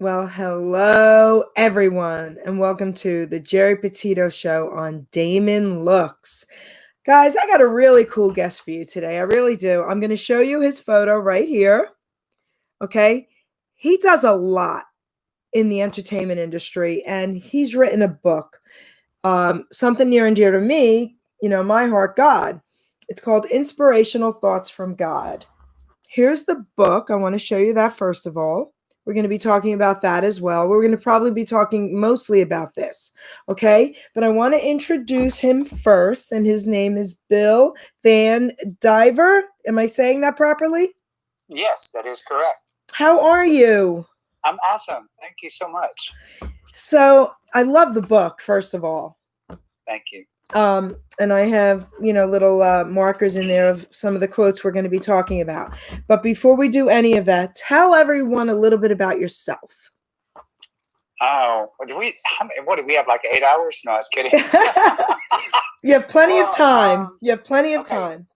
Well, hello everyone, and welcome to the Geri Petito show on Damon Looks. Guys, I got a really cool guest for you today. I really do. I'm going to show you his photo right here. Okay. He does a lot in the entertainment industry, and he's written a book, something near and dear to me, my heart, God. It's called Inspirational Thoughts from God. Here's the book. I want to show you that first of all. We're going to be talking about that as well. We're going to probably be talking mostly about this, okay? But I want to introduce him first, and his name is Bill Vandiver. Am I saying that properly? Yes, that is correct. How are you? I'm awesome. Thank you so much. So I love the book, first of all. Thank you. And I have, little markers in there of some of the quotes we're going to be talking about. But before we do any of that, tell everyone a little bit about yourself. Oh, what do we have, like 8 hours? No, I was kidding. You have plenty of time. You have plenty of time.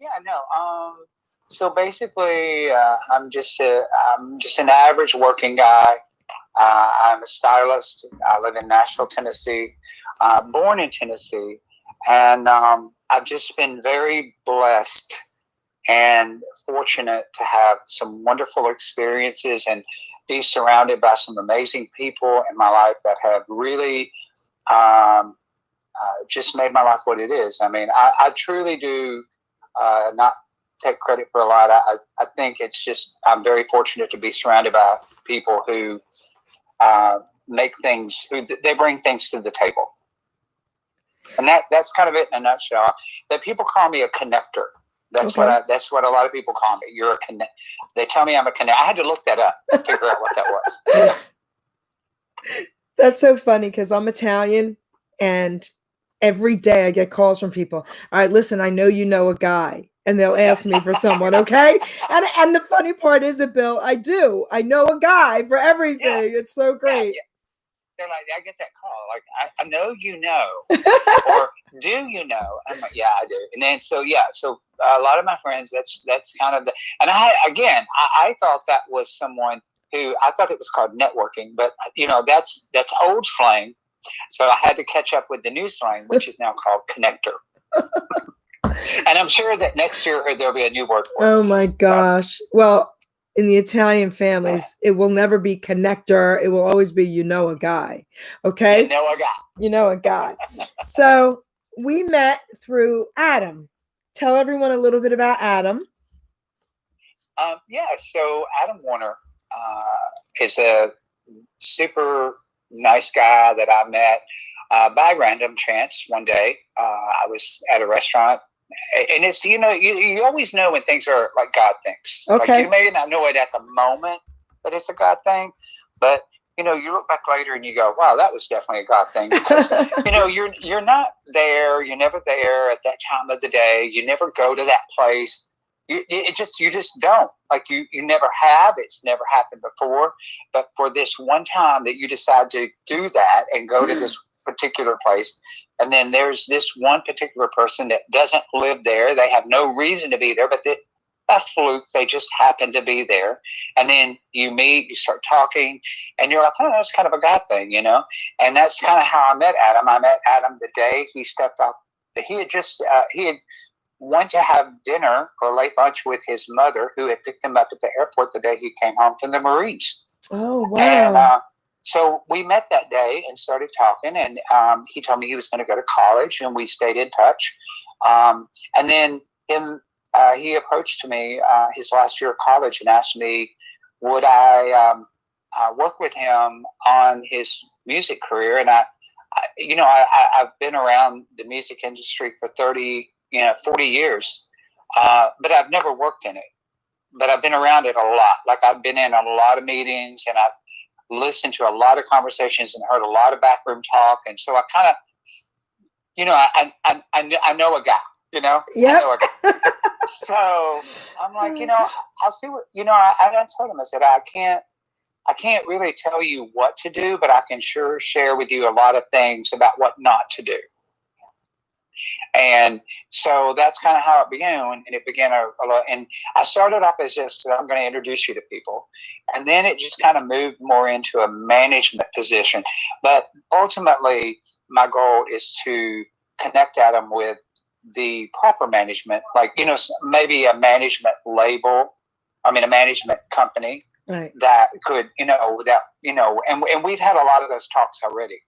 Yeah, no. So basically, I'm just an average working guy. I'm a stylist. I live in Nashville, Tennessee. Born in Tennessee, and I've just been very blessed and fortunate to have some wonderful experiences and be surrounded by some amazing people in my life that have really just made my life what it is. I mean, I truly do not take credit for a lot. I think it's just I'm very fortunate to be surrounded by people who they bring things to the table. And that's kind of it in a nutshell. That people call me a connector. That's what a lot of people call me. You're a connect. They tell me I'm a connect. I had to look that up and figure out what that was. That's so funny because I'm Italian, and every day I get calls from people. All right, listen, I know you know a guy, and they'll ask me for someone, okay? And the funny part is that, Bill, I do. I know a guy for everything. Yeah. It's so great. Yeah. They're like, I get that call. Like, I know you know, or do you know? I'm like, yeah, I do. And then so a lot of my friends, that's kind of and I thought that was someone who I thought it was called networking, but that's old slang. So I had to catch up with the new slang, which is now called connector. And I'm sure that next year there'll be a new word for it. Oh my gosh. So, well, in the Italian families, it will never be connector. It will always be a guy. Okay? You know a guy. You know a guy. So we met through Adam. Tell everyone a little bit about Adam. So Adam Warner is a super nice guy that I met by random chance one day. I was at a restaurant. And it's, you always know when things are like God things. Okay. Like you may not know it at the moment that it's a God thing, but you look back later and you go, wow, that was definitely a God thing. Because, you're not there. You're never there at that time of the day. You never go to that place. You just don't. Like you never have. It's never happened before. But for this one time that you decide to do that and go to this particular place, and then there's this one particular person that doesn't live there. They have no reason to be there, but a fluke. They just happen to be there. And then you meet, you start talking, and you're like, oh, that's kind of a God thing, And that's kind of how I met Adam. I met Adam the day he stepped off. He had went to have dinner or late lunch with his mother, who had picked him up at the airport the day he came home from the Marines. Oh, wow. And so we met that day and started talking, and he told me he was going to go to college, and we stayed in touch. And then he approached me his last year of college and asked me, would I work with him on his music career? And I've been around the music industry for 40 years, but I've never worked in it. But I've been around it a lot. Like I've been in a lot of meetings, and I've listened to a lot of conversations and heard a lot of backroom talk. And so I kind of, I know a guy, Yep. I know a guy. So I'm like, I'll see what, I told him, I said, I can't really tell you what to do, but I can sure share with you a lot of things about what not to do. And so that's kind of how it began. And it began a lot. And I started off as just, I'm going to introduce you to people. And then it just kind of moved more into a management position. But ultimately, my goal is to connect Adam with the proper management, like, maybe a management label, a management company, right, that could, and we've had a lot of those talks already.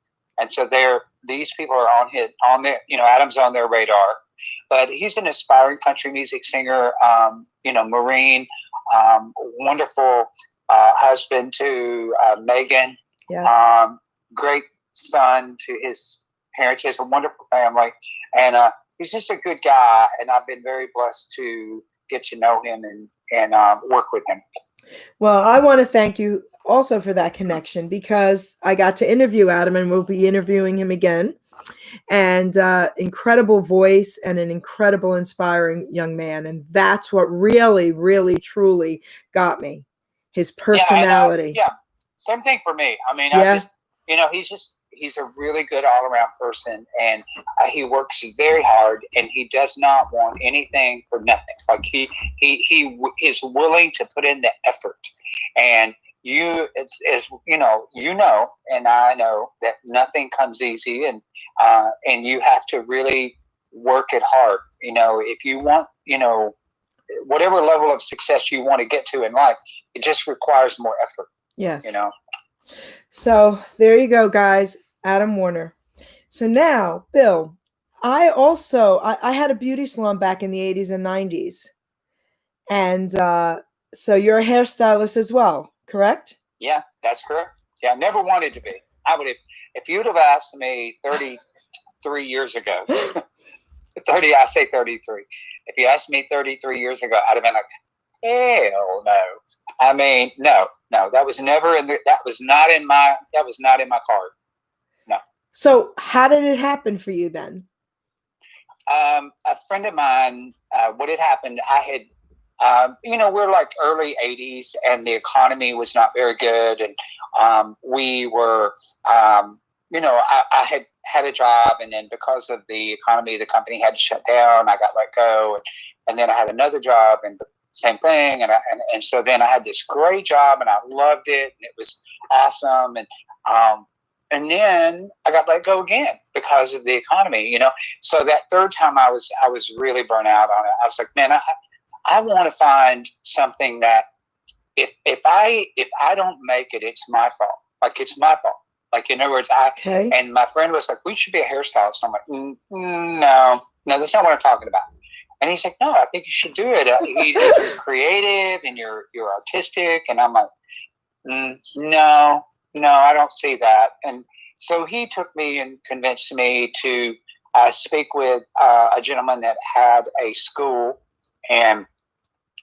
And so these people are on their, Adam's on their radar, but he's an aspiring country music singer, Marine, wonderful husband to Megan, yeah. Great son to his parents. He has a wonderful family, and he's just a good guy. And I've been very blessed to get to know him and work with him. Well, I want to thank you also for that connection, because I got to interview Adam, and we'll be interviewing him again. And incredible voice and an incredible, inspiring young man. And that's what really, really, truly got me. His personality. Yeah, same thing for me. Yeah. I just, he's a really good all around person, and he works very hard, and he does not want anything for nothing. Like he is willing to put in the effort. And and I know that nothing comes easy, and you have to really work it hard. If you want, whatever level of success you want to get to in life, it just requires more effort. Yes. So there you go, guys. Adam Warner. So now, Bill, I had a beauty salon back in the 80s and 90s. And so you're a hairstylist as well, correct? Yeah, that's correct. Yeah, I never wanted to be. I would have, if you'd have asked me 33 years ago, I say 33. If you asked me 33 years ago, I'd have been like, hell no. No, that was never that was not in my card. No. So how did it happen for you then? A friend of mine, what had happened, I had, we're like early 80s, and the economy was not very good. And we were, I had a job, and then because of the economy, the company had to shut down. I got let go. And then I had another job, and same thing. And so then I had this great job, and I loved it, and it was awesome. And then I got let go again because of the economy, So that third time I was really burnt out on it. I was like, man, I want to find something that if I don't make it, it's my fault. Like, it's my fault. Like, in other words, and my friend was like, we should be a hairstylist. I'm like, no, that's not what I'm talking about. And he's like, no, I think you should do it. You're creative and you're artistic. And I'm like, no, I don't see that. And so he took me and convinced me to speak with a gentleman that had a school. And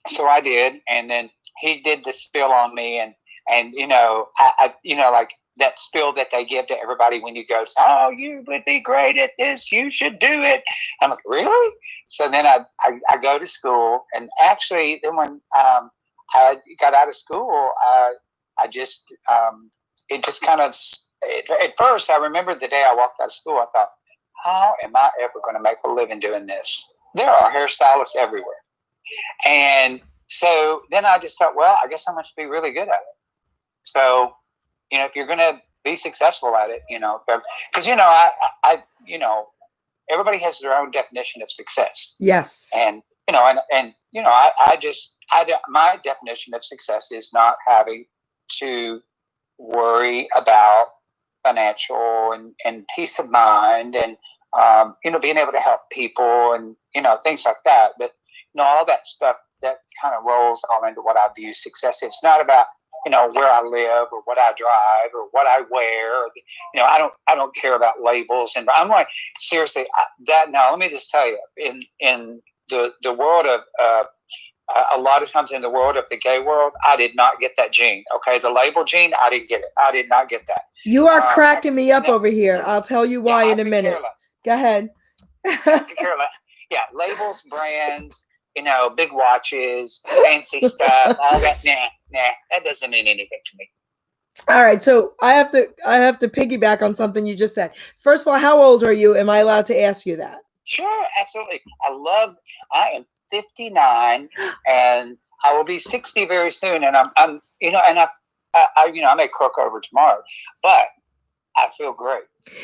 so I did. And then he did the spiel on me. And I like that spiel that they give to everybody when you go, oh, you would be great at this. You should do it. I'm like, really? So then I go to school. And actually, then when I got out of school, I just, it just kind of, at first, I remember the day I walked out of school, I thought, how am I ever going to make a living doing this? There are hairstylists everywhere. And so then I just thought, well, I guess I must be really good at it. So, if you're going to be successful at it, because, everybody has their own definition of success. Yes. And, my definition of success is not having to worry about financial and peace of mind and, being able to help people and, things like that. But, all that stuff that kind of rolls all into what I view success. It's not about, where I live or what I drive or what I wear. I don't care about labels. And I'm like, seriously, let me just tell you, in the world of, a lot of times in the world of the gay world, I did not get that gene. Okay. The label gene, I didn't get it. I did not get that. You are cracking me up over here. I'll tell you why in a minute. Go ahead. Yeah. Labels, brands, big watches, fancy stuff, all that. Nah, that doesn't mean anything to me. All right. So I have to piggyback on something you just said. First of all, how old are you? Am I allowed to ask you that? Sure, absolutely. I am 59 and I will be 60 very soon. And I'm and I may croak over tomorrow, but I feel great.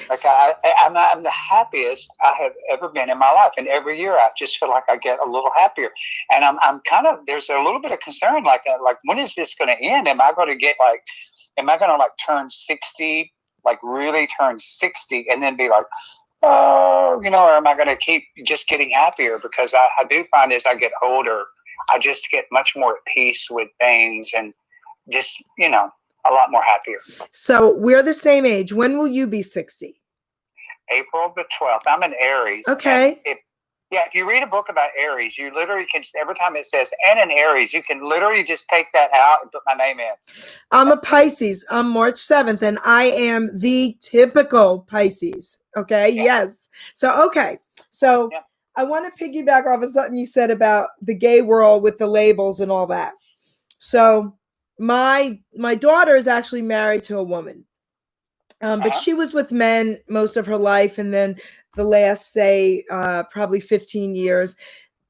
Like I'm the happiest I have ever been in my life, and every year I just feel like I get a little happier. And I'm kind of there's a little bit of concern, like when is this going to end? Am I going to like turn 60, like really turn 60, and then be like, oh, or am I going to keep just getting happier? Because I do find as I get older, I just get much more at peace with things and just a lot more happier. So we're the same age. When will you be 60? April the 12th. I'm an Aries. Okay. If you read a book about Aries, you literally can, every time it says, and an Aries, you can literally just take that out and put my name in. I'm a Pisces. I'm March 7th, and I am the typical Pisces. Okay. Yeah. Yes. So, okay. So yeah. I want to piggyback off of something you said about the gay world with the labels and all that. So my daughter is actually married to a woman. But she was with men most of her life, and then the last, say, probably 15 years.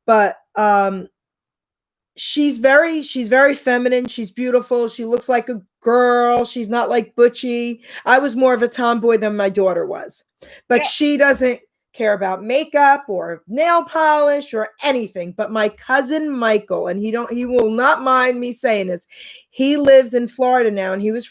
But she's very feminine. She's beautiful. She looks like a girl. She's not like butchy. I was more of a tomboy than my daughter was. But she doesn't care about makeup or nail polish or anything. But my cousin Michael, and he will not mind me saying this, he lives in Florida now, and he was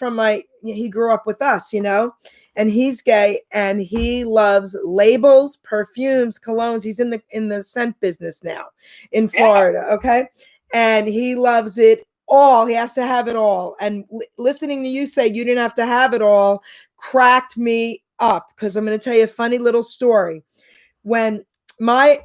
he grew up with us, and he's gay, and he loves labels, perfumes, colognes. He's in the scent business now in Florida. Okay. And he loves it all. He has to have it all. And listening to you say you didn't have to have it all cracked me up, because I'm going to tell you a funny little story. When my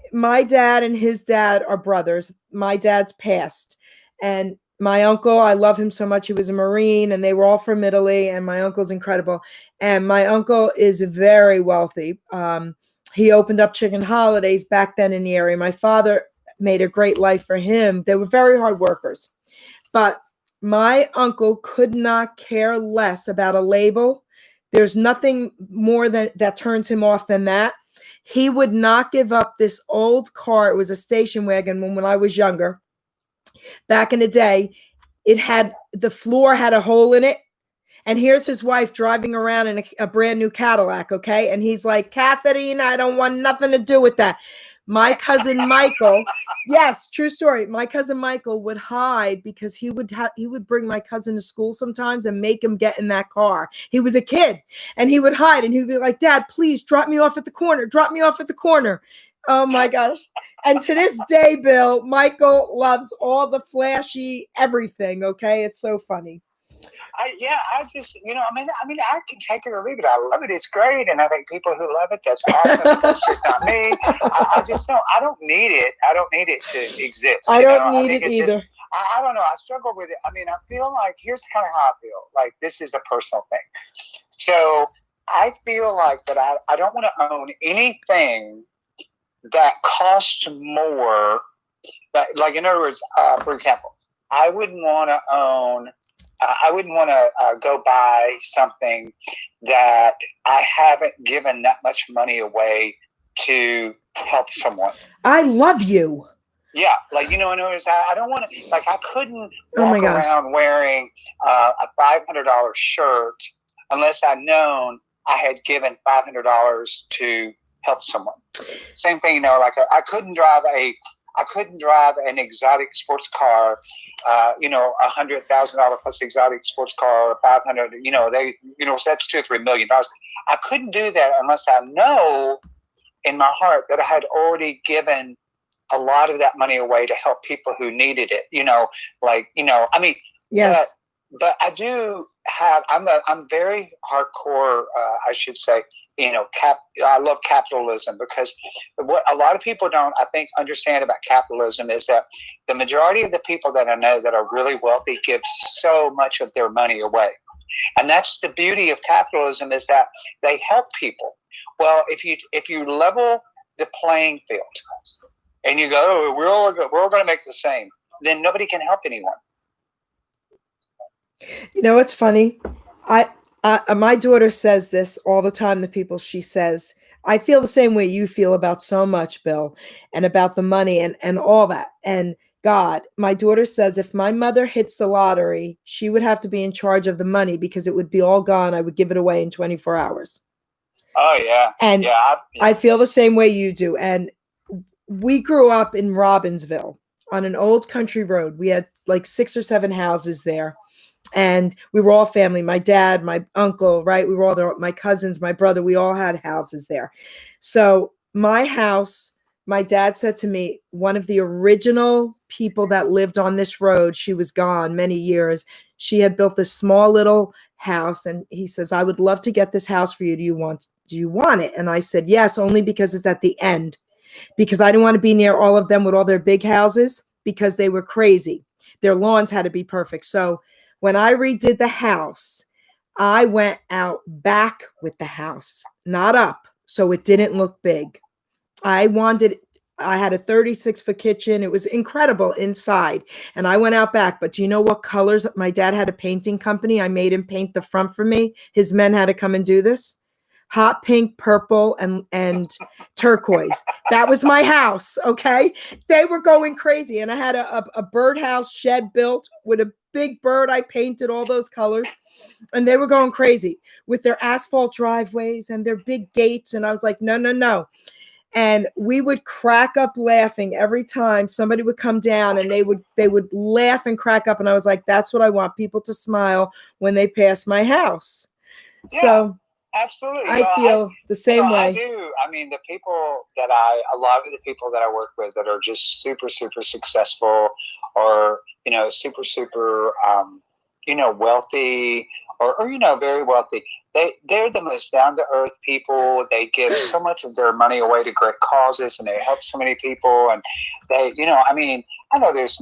dad and his dad are brothers, my dad's passed, and my uncle, I love him so much. He was a Marine, and they were all from Italy, and my uncle's incredible. And my uncle is very wealthy. He opened up Chicken Holidays back then in the area. My father made a great life for him. They were very hard workers. But my uncle could not care less about a label. There's nothing more that turns him off than that. He would not give up this old car. It was a station wagon when I was younger. Back in the day, the floor had a hole in it. And here's his wife driving around in a brand new Cadillac, okay? And he's like, Catherine, I don't want nothing to do with that. My cousin Michael, yes, true story. My cousin Michael would hide, because he would bring my cousin to school sometimes and make him get in that car. He was a kid, and he would hide, and he'd be like, Dad, please drop me off at the corner. Drop me off at the corner. Oh my gosh. And to this day, Bill, Michael loves all the flashy everything. Okay. It's so funny. I just, I can take it or leave it. I love it. It's great. And I think people who love it, that's awesome. But that's just not me. I just don't, I don't need it. I don't need it to exist. I don't need it either. Just, I don't know. I struggle with it. I feel like, here's kind of how I feel. Like, this is a personal thing. So I feel like that I don't want to own anything that costs more. Like, in other words, for example, I wouldn't want to go buy something that I haven't given that much money away to help someone. I love you. Yeah, like, in other words, I don't want to, like, I couldn't walk around wearing a $500 shirt unless I'd known I had given $500 to help someone. Same thing, like I couldn't drive an exotic sports car, $100,000 plus exotic sports car, or 500. So that's $2 or $3 million. I couldn't do that unless I know in my heart that I had already given a lot of that money away to help people who needed it. Yes. But I do have. I'm very hardcore. I should say. I love capitalism, because what a lot of people don't, I think, understand about capitalism is that the majority of the people that I know that are really wealthy give so much of their money away. And that's the beauty of capitalism, is that they help people. Well, if you level the playing field and you go, we're all going to make the same, then nobody can help anyone. It's funny. My daughter says this all the time. The people she says, I feel the same way you feel about so much, Bill, and about the money and all that. And God, my daughter says if my mother hits the lottery, she would have to be in charge of the money because it would be all gone. I would give it away in 24 hours. Oh yeah, And yeah, I feel the same way you do. And we grew up in Robbinsville on an old country road. We had like 6 or 7 houses there. And we were all family. My dad, my uncle, right? We were all there. My cousins, my brother, we all had houses there. So my house, my dad said to me, one of the original people that lived on this road, she was gone many years. She had built this small little house. And he says, I would love to get this house for you. Do you want it? And I said, yes, only because it's at the end, because I didn't want to be near all of them with all their big houses because they were crazy. Their lawns had to be perfect. So when I redid the house, I went out back with the house, not up, so it didn't look big. I had a 36-foot kitchen. It was incredible inside. And I went out back. But do you know what colors? My dad had a painting company. I made him paint the front for me. His men had to come and do this. Hot pink, purple, and turquoise. That was my house, okay? They were going crazy. And I had a birdhouse shed built with a big bird. I painted all those colors. And they were going crazy with their asphalt driveways and their big gates. And I was like, no, no, no. And we would crack up laughing every time somebody would come down, and they would laugh and crack up. And I was like, that's what I want people to smile when they pass my house. Yeah, so absolutely. I feel the same way. I do. I mean, a lot of the people that I work with that are just super, super successful, or, super, super, wealthy, or very wealthy. They're the most down to earth people. They give so much of their money away to great causes, and they help so many people. And they, I know there's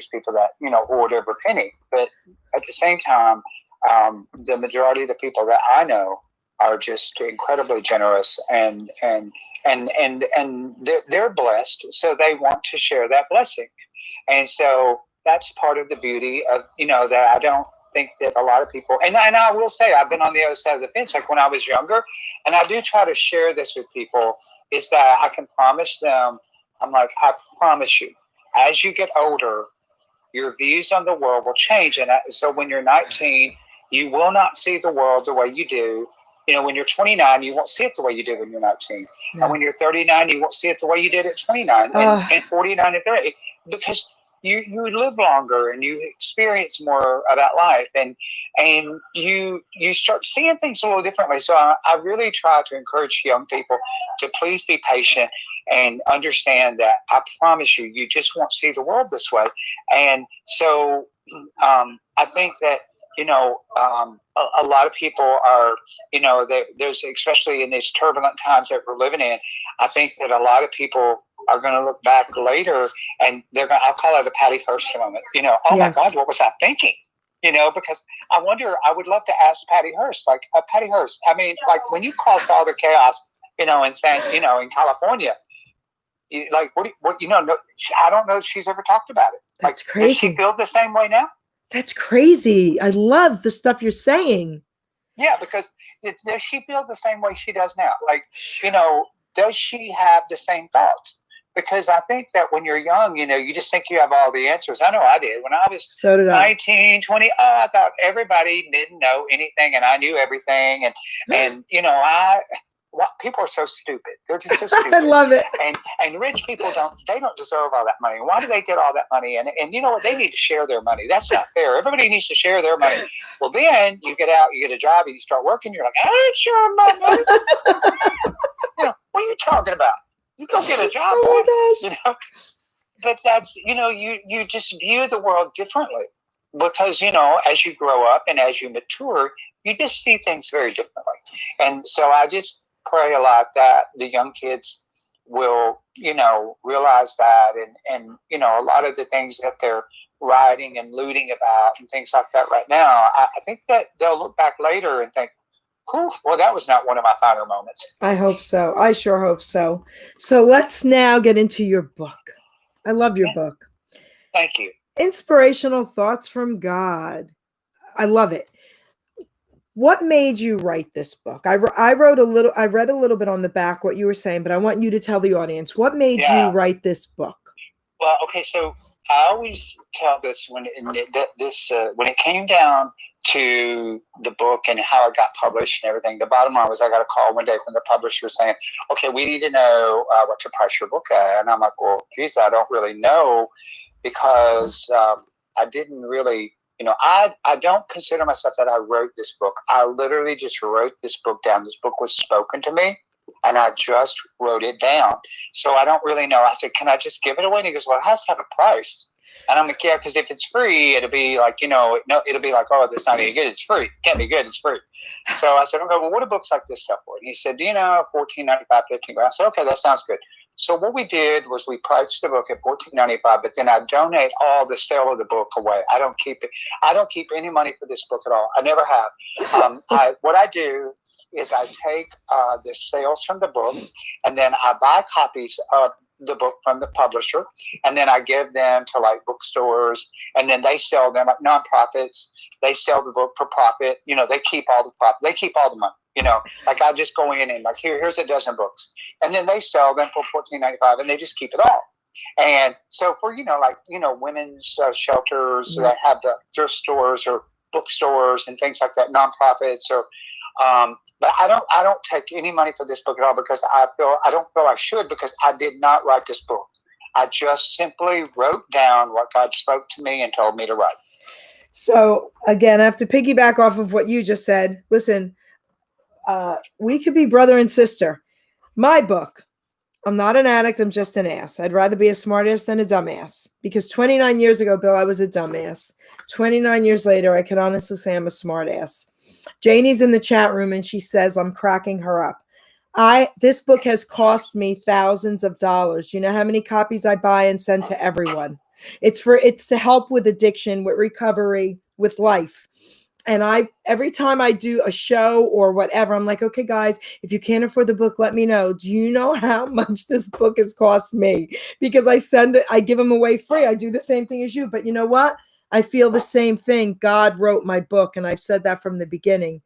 people that hoard every penny, but at the same time, the majority of the people that I know are just incredibly generous, and they're blessed, so they want to share that blessing. And so that's part of the beauty of that I don't think that a lot of people, and I will say I've been on the other side of the fence, like when I was younger, and I do try to share this with people, is that I can promise them, I'm like, I promise you, as you get older, your views on the world will change. And so when you're 19, you will not see the world the way you do. When you're 29, you won't see it the way you did when you're 19. No. And when you're 39, you won't see it the way you did at 29 and 49 and 30, because you live longer and you experience more about life, and you start seeing things a little differently. So I really try to encourage young people to please be patient and understand that I promise you, you just won't see the world this way. And so I think that a lot of people are, there's, especially in these turbulent times that we're living in, I think that a lot of people are going to look back later, and I'll call it a Patty Hearst moment. Oh yes. My God, what was I thinking? Because I would love to ask Patty Hearst, like, Patty Hearst, I mean, like, when you caused all the chaos, in California, like, no, I don't know if she's ever talked about it. That's like, crazy. Does she feel the same way now? That's crazy. I love the stuff you're saying. Yeah, because does she feel the same way she does now? Like, does she have the same thoughts? Because I think that when you're young, you just think you have all the answers. I know I did. When I was 19, 20, I thought everybody didn't know anything, and I knew everything. And people are so stupid. They're just so stupid. I love it. And rich people don't deserve all that money. Why do they get all that money? And you know what? They need to share their money. That's not fair. Everybody needs to share their money. Well, then you get out, you get a job, and you start working. You're like, I ain't sharing my money. What are you talking about? You go get a job. Oh my gosh. But that's, you just view the world differently, because, as you grow up and as you mature, you just see things very differently. And so I just pray a lot that the young kids will, realize that, and a lot of the things that they're rioting and looting about and things like that right now, I think that they'll look back later and think, well, that was not one of my finer moments. I hope so. I sure hope so. So let's now get into your book. I love your book. Thank you. Inspirational Thoughts from God. I love it. What made you write this book? I wrote a little, I read a little bit on the back what you were saying, but I want you to tell the audience what made you Yeah. write this book. Well, okay, so I always tell this when it came down to the book and how it got published and everything. The bottom line was I got a call one day from the publisher saying, "Okay, we need to know what to price your book at." And I'm like, "Well, geez, I don't really know because I didn't really." I don't consider myself that I wrote this book. I literally just wrote this book down. This book was spoken to me, and I just wrote it down. So I don't really know. I said, "Can I just give it away?" And he goes, "Well, it has to have a price." And I'm like, "Yeah, because if it's free, it'll be like, no, it'll be like, oh, this not any good. It's free. It can't be good. It's free." So I said, "Okay, well, what do books like this sell for?" And he said, $14.95, $15. I said, "Okay, that sounds good." So what we did was we priced the book at $14.95, but then I donate all the sale of the book away. I don't keep it. I don't keep any money for this book at all. I never have. What I do is I take the sales from the book, and then I buy copies of the book from the publisher, and then I give them to like bookstores, and then they sell them like nonprofits. They sell the book for profit. They keep all the profit. They keep all the money. Like I just go in and like here's a dozen books, and then they sell them for $14.95, and they just keep it all. And so for women's shelters that have the thrift stores or bookstores and things like that, nonprofits or but I don't take any money for this book at all because I don't feel I should, because I did not write this book. I just simply wrote down what God spoke to me and told me to write. So again, I have to piggyback off of what you just said. Listen, we could be brother and sister. My book, I'm not an addict. I'm just an ass. I'd rather be a smartass than a dumbass, because 29 years ago, Bill, I was a dumbass. 29 years later, I can honestly say I'm a smartass. Janie's in the chat room and she says I'm cracking her up. This book has cost me thousands of dollars. You know how many copies I buy and send to everyone? It's to help with addiction, with recovery, with life. And every time I do a show or whatever, I'm like, okay, guys, if you can't afford the book, let me know. Do you know how much this book has cost me? Because I give them away free. I do the same thing as you. But you know what? I feel the same thing. God wrote my book. And I've said that from the beginning.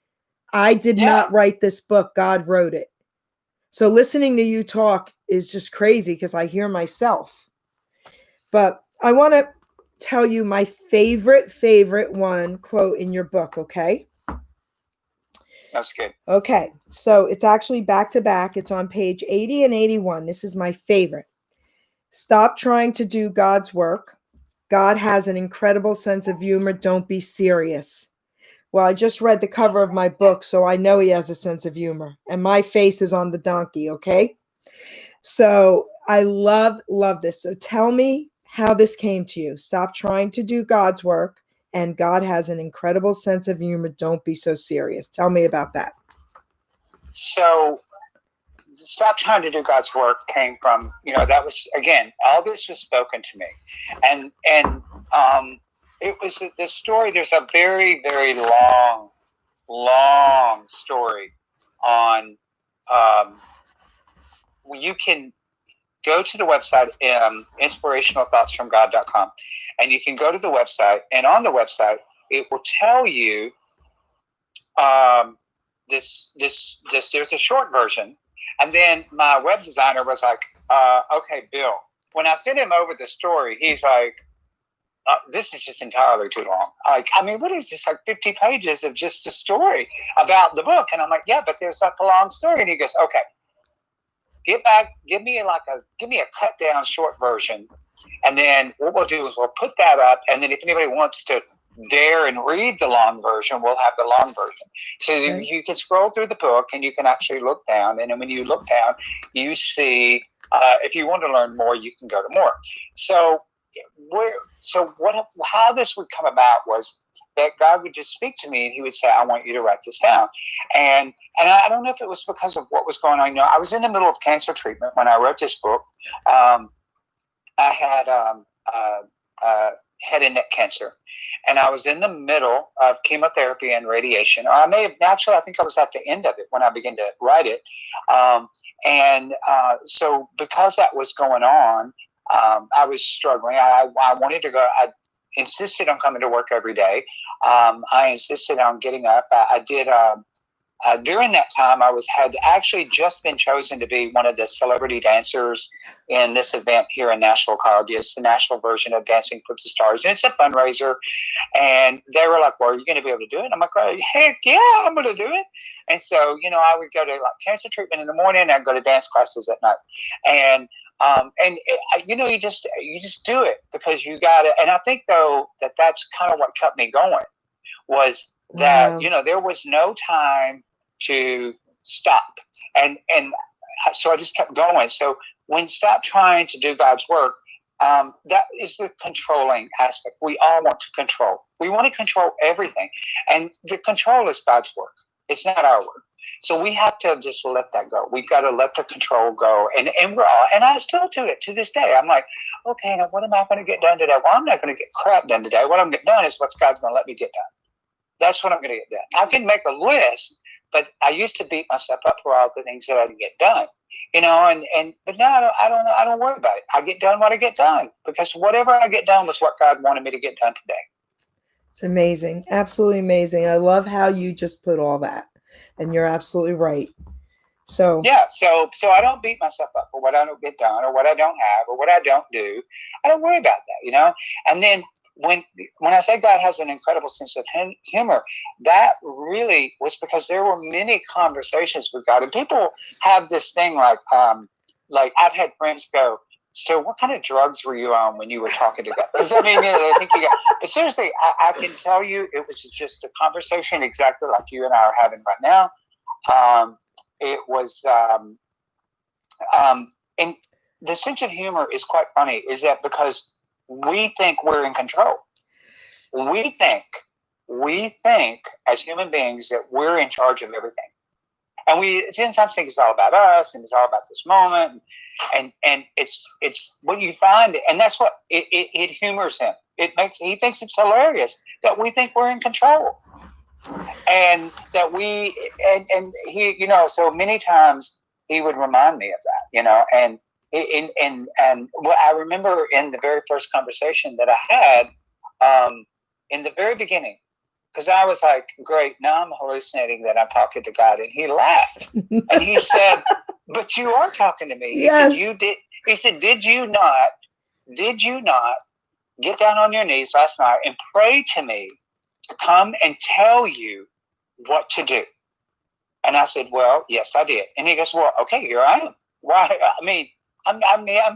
I did not write this book. God wrote it. So listening to you talk is just crazy because I hear myself. But I want to tell you my favorite one quote in your book, okay? That's good. Okay, so it's actually back to back. It's on page 80 and 81. This is my favorite. Stop trying to do God's work. God has an incredible sense of humor. Don't be serious. Well, I just read the cover of my book, so I know he has a sense of humor. And my face is on the donkey, okay? So I love this. So tell me how this came to you. Stop trying to do God's work, and God has an incredible sense of humor. Don't be so serious. Tell me about that. So stop trying to do God's work came from, that was, again, all this was spoken to me. And it was this story. There's a very, very long story on, you can go to the website, inspirationalthoughtsfromgod.com, and you can go to the website, and on the website, it will tell you this there's a short version. And then my web designer was like, okay, Bill, when I sent him over the story, he's like, this is just entirely too long. What is this, like 50 pages of just a story about the book? And I'm like, yeah, but there's like a long story. And he goes, okay, give me a cut down short version. And then what we'll do is we'll put that up. And then if anybody wants to dare and read the long version, we'll have the long version. So you can scroll through the book and you can actually look down. And then when you look down, you see, if you want to learn more, you can go to more. So how this would come about was that God would just speak to me and he would say, I want you to write this down. And I don't know if it was because of what was going on. I was in the middle of cancer treatment when I wrote this book. I had head and neck cancer. And I was in the middle of chemotherapy and radiation. Or I think I was at the end of it when I began to write it. So because that was going on, I was struggling. I wanted to go. insisted on coming to work every day. I insisted on getting up. I did. During that time, had actually just been chosen to be one of the celebrity dancers in this event here in Nashville called, it's the national version of Dancing with the Stars. And it's a fundraiser. And they were like, well, are you going to be able to do it? And I'm like, oh, heck yeah, I'm going to do it. And so, I would go to like cancer treatment in the morning, and I'd go to dance classes at night. And you just do it because you got it. And I think though that's kind of what kept me going was that, Wow. there was no time to stop. And so I just kept going. So when stop trying to do God's work, that is the controlling aspect. We all want to control. We want to control everything. And the control is God's work. It's not our work. So we have to just let that go. We've got to let the control go. And I still do it to this day. I'm like, okay, now what am I going to get done today? Well, I'm not going to get crap done today. What I'm going to get done is what God's going to let me get done. That's what I'm going to get done. I can make a list, but I used to beat myself up for all the things that I didn't get done, but now I don't worry about it. I get done what I get done because whatever I get done was what God wanted me to get done today. It's amazing. Absolutely amazing. I love how you just put all that. And you're absolutely right. So yeah, so I don't beat myself up for what I don't get done or what I don't have or what I don't do. I don't worry about that, And then when I say God has an incredible sense of humor, that really was because there were many conversations with God, and people have this thing like I've had friends go, so what kind of drugs were you on when you were talking to God? Because I think you got. But seriously, I can tell you, it was just a conversation exactly like you and I are having right now. It was, and the sense of humor is quite funny. Is that because we think we're in control? We think as human beings that we're in charge of everything, and we sometimes think it's all about us and it's all about this moment. And it's what you find, and that's what it humors him. He thinks it's hilarious that we think we're in control, and that and he, so many times he would remind me of that, and what I remember in the very first conversation that I had, in the very beginning, because I was like, great, now I'm hallucinating that I'm talking to God. And he laughed. And he said, but you are talking to me. Yes. He said, you did. He said, did you not get down on your knees last night and pray to me to come and tell you what to do? And I said, well, yes, I did. And he goes, well, okay, here I am. Why? I mean, I'm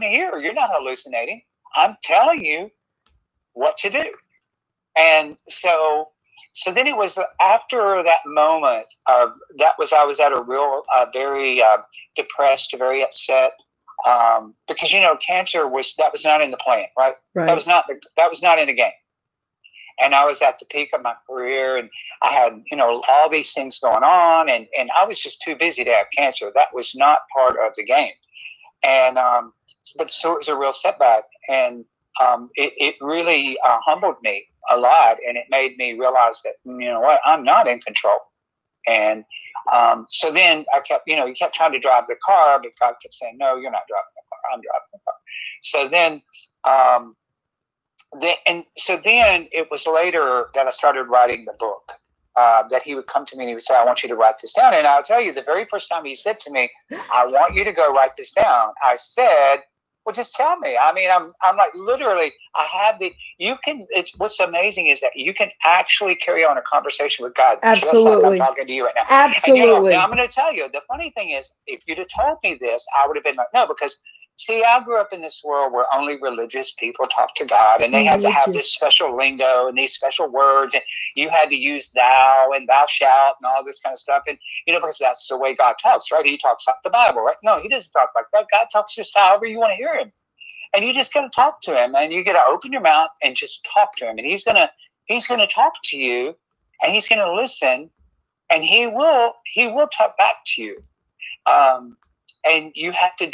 here. You're not hallucinating. I'm telling you what to do. And so then it was after that moment I was at a real, very depressed, very upset, because cancer was not in the plan, right? That was not in the game. And I was at the peak of my career, and I had all these things going on, and I was just too busy to have cancer. That was not part of the game, and but so it was a real setback, and it really humbled me a lot, and it made me realize that what, I'm not in control. And so then I kept he kept trying to drive the car, but God kept saying, no, you're not driving the car, I'm driving the car. So then then it was later that I started writing the book, that he would come to me and he would say, I want you to write this down. And I'll tell you, the very first time he said to me, I want you to go write this down, I said, well, just tell me. I mean, I'm like, literally, it's what's amazing is that you can actually carry on a conversation with God. Absolutely. Just like I'm talking to you right now. Absolutely. And now I'm going to tell you, the funny thing is, if you'd have told me this, I would have been like, no, because see, I grew up in this world where only religious people talk to God, and they had to have this special lingo and these special words, and you had to use thou and thou shalt and all this kind of stuff. And, because that's the way God talks, right? He talks like the Bible, right? No, he doesn't talk like that. God talks just however you want to hear him. And you just got to talk to him, and you got to open your mouth and just talk to him. And he's going to talk to you, and he's going to listen, and he will talk back to you. And you have to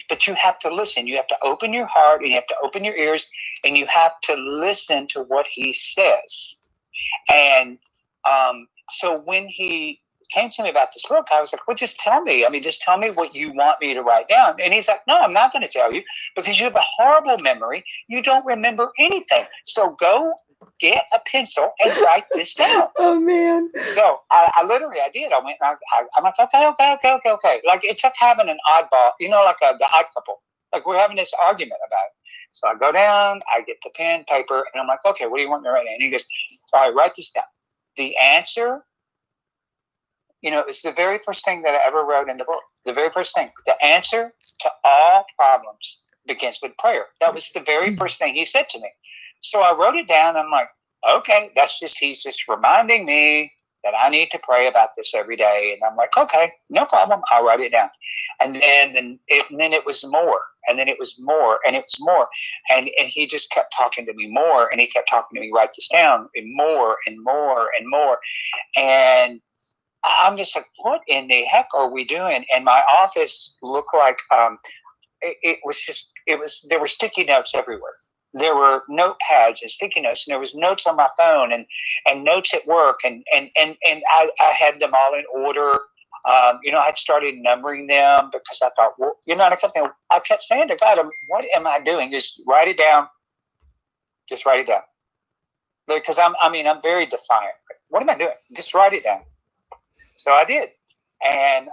listen. You have to open your heart, and you have to open your ears, and you have to listen to what he says. And so when he came to me about this book, I was like, well, just tell me. I mean, just tell me what you want me to write down. And he's like, no, I'm not going to tell you because you have a horrible memory. You don't remember anything. So go get a pencil and write this down. Oh man. So I literally, I did. I went and I'm like, okay. Like it's like having an oddball, like the odd couple. Like we're having this argument about it. So I go down, I get the pen, paper, and I'm like, okay, what do you want me to write down? And he goes, all right, write this down. The answer, it's the very first thing that I ever wrote in the book. The very first thing. The answer to all problems begins with prayer. That was the very first thing he said to me. So I wrote it down. I'm like, okay, he's just reminding me that I need to pray about this every day. And I'm like, okay, no problem. I'll write it down. And then it was more. And then it was more. And it was more. And he just kept talking to me more. And he kept talking to me, write this down, and more and more and more. And I'm just like, what in the heck are we doing? And my office looked like there were sticky notes everywhere. There were notepads and sticky notes, and there was notes on my phone and notes at work, and I had them all in order. I had started numbering them because I thought, well, I kept saying to God, what am I doing? Just write it down. Just write it down. Because I'm very defiant. What am I doing? Just write it down. So I did. And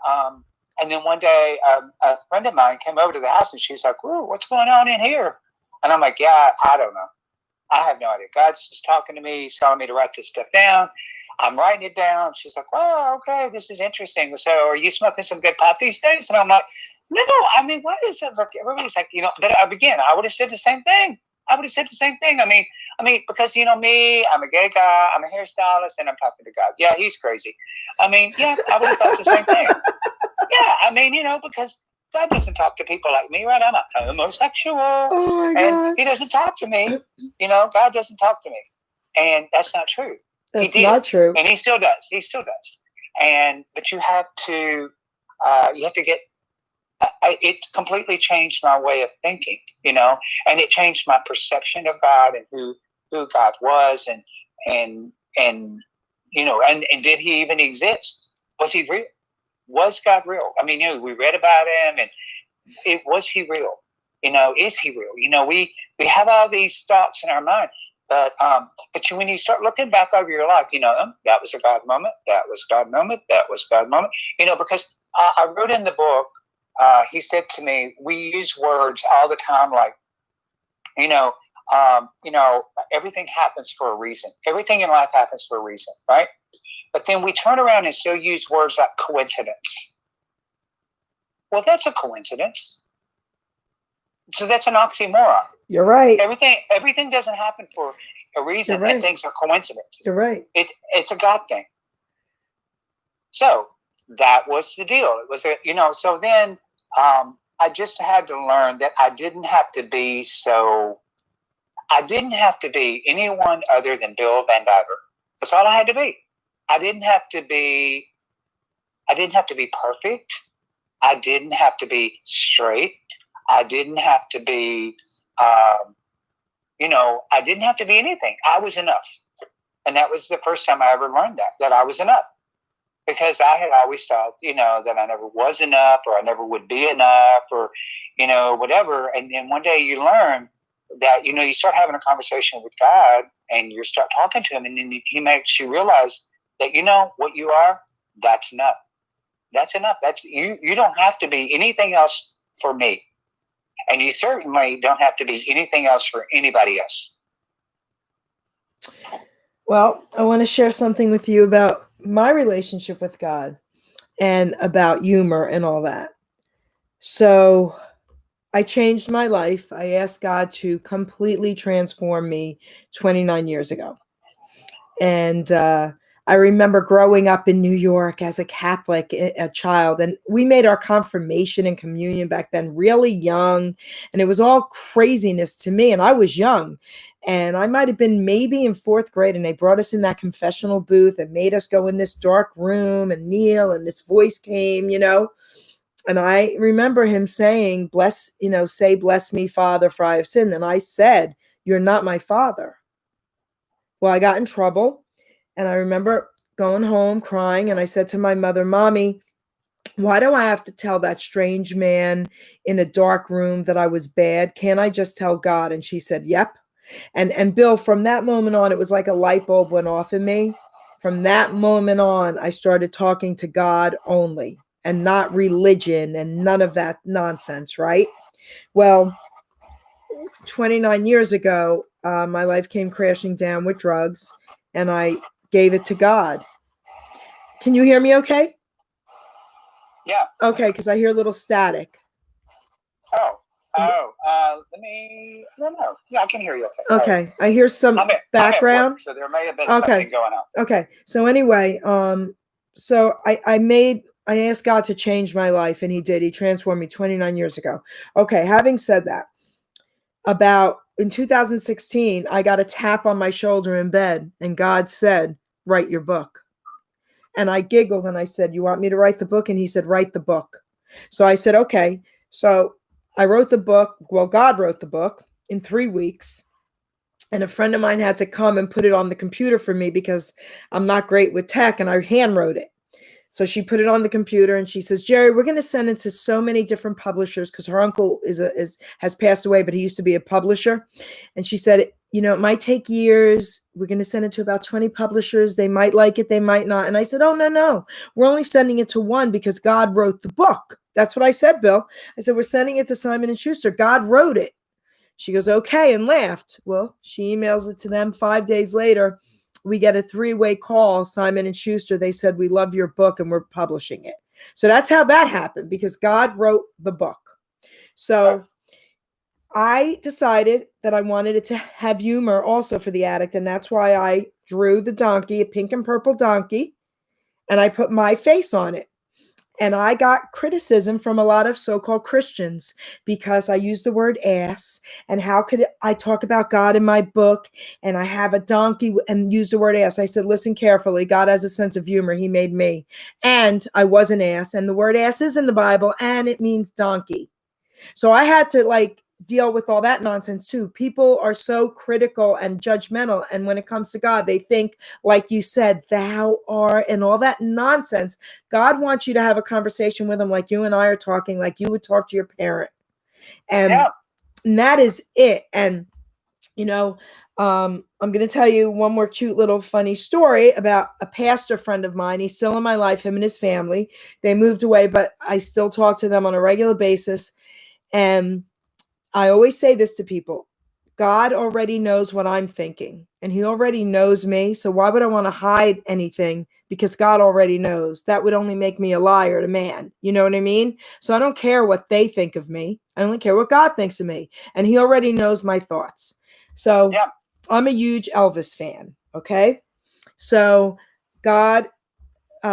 then one day, a friend of mine came over to the house, and she's like, "Ooh, what's going on in here?" And I'm like, yeah, I don't know. I have no idea. God's just talking to me. He's telling me to write this stuff down. I'm writing it down. She's like, oh, okay, this is interesting. So are you smoking some good pot these days? And I'm like, no, what is it? Look, everybody's like, but I would have said the same thing. I mean, because me, I'm a gay guy, I'm a hairstylist, and I'm talking to God. Yeah, he's crazy. I would have thought the same thing. Yeah, because God doesn't talk to people like me, right? I'm a homosexual. Oh my God. God. He doesn't talk to me. God doesn't talk to me. And that's not true. That's not true. And he still does. But you have to get, it completely changed my way of thinking, and it changed my perception of God and who God was and did he even exist? Was he real? Was God real? We read about him, and was he real? Is he real? We have all these thoughts in our mind, but when you start looking back over your life, that was a God moment, that was God moment, that was God moment. Because I wrote in the book, he said to me, we use words all the time, like, everything happens for a reason. Everything in life happens for a reason, right? But then we turn around and still use words like coincidence. Well, that's a coincidence. So that's an oxymoron. You're right. Everything doesn't happen for a reason, right. And things are coincidences. You're right. It's a God thing. So that was the deal. It was so then I just had to learn that I didn't have to be anyone other than Bill Vandiver. That's all I had to be. I didn't have to be perfect. I didn't have to be straight. I didn't have to be, I didn't have to be anything. I was enough. And that was the first time I ever learned that I was enough. Because I had always thought, that I never was enough, or I never would be enough, or, whatever. And then one day you learn that, you start having a conversation with God, and you start talking to him, and then he makes you realize that, what you are, that's enough. That's enough. That's you don't have to be anything else for me. And you certainly don't have to be anything else for anybody else. Well, I want to share something with you about my relationship with God and about humor and all that. So I changed my life. I asked God to completely transform me 29 years ago. And I remember growing up in New York as a Catholic, a child, and we made our confirmation and communion back then really young, and it was all craziness to me, and I was young, and I might have been maybe in 4th grade, and they brought us in that confessional booth and made us go in this dark room and kneel, and this voice came, and I remember him saying, say, bless me, Father, for I have sinned, and I said, you're not my father. Well, I got in trouble. And I remember going home crying, and I said to my mother, Mommy, why do I have to tell that strange man in a dark room that I was bad? Can't I just tell God? And she said, yep. And Bill, from that moment on, it was like a light bulb went off in me. From that moment on, I started talking to God only and not religion and none of that nonsense, right? Well, 29 years ago, my life came crashing down with drugs and I gave it to God. Can you hear me okay? Yeah. Okay, because I hear a little static. Let me. No. Yeah, I can hear you. Okay. Okay, I hear some I'm at background. work, so there may have been something going on. Okay. So anyway, so I asked God to change my life, and He did. He transformed me 29 years ago. Okay. Having said that, about in 2016, I got a tap on my shoulder in bed, and God said, "Write your book." And I giggled and I said, "You want me to write the book?" And He said, "Write the book." So I said, "Okay." So I wrote the book. Well, God wrote the book in 3 weeks. And a friend of mine had to come and put it on the computer for me because I'm not great with tech and I hand wrote it. So she put it on the computer and she says, "Jerry, we're going to send it to so many different publishers," because her uncle has passed away, but he used to be a publisher. And she said, "It might take years. We're going to send it to about 20 publishers. They might like it, they might not." And I said, "Oh, no. We're only sending it to one because God wrote the book." That's what I said, Bill. I said, "We're sending it to Simon and Schuster. God wrote it." She goes, "Okay," and laughed. Well, she emails it to them. 5 days later, we get a 3-way call, Simon and Schuster. They said, "We love your book and we're publishing it." So that's how that happened, because God wrote the book. So I decided that I wanted it to have humor also for the addict. And that's why I drew the donkey, a pink and purple donkey, and I put my face on it. And I got criticism from a lot of so-called Christians because I used the word ass. And how could I talk about God in my book and I have a donkey and use the word ass? I said, "Listen carefully. God has a sense of humor. He made me. And I was an ass. And the word ass is in the Bible and it means donkey." So I had to deal with all that nonsense too. People are so critical and judgmental. And when it comes to God, they think, like you said, "Thou art," and all that nonsense. God wants you to have a conversation with Him like you and I are talking, like you would talk to your parent. And that is it. And, I'm going to tell you one more cute little funny story about a pastor friend of mine. He's still in my life, him and his family. They moved away, but I still talk to them on a regular basis. And I always say this to people: God already knows what I'm thinking and He already knows me. So why would I want to hide anything? Because God already knows. That would only make me a liar to man. You know what I mean? So I don't care what they think of me. I only care what God thinks of me. And He already knows my thoughts. So I'm a huge Elvis fan. Okay. So God,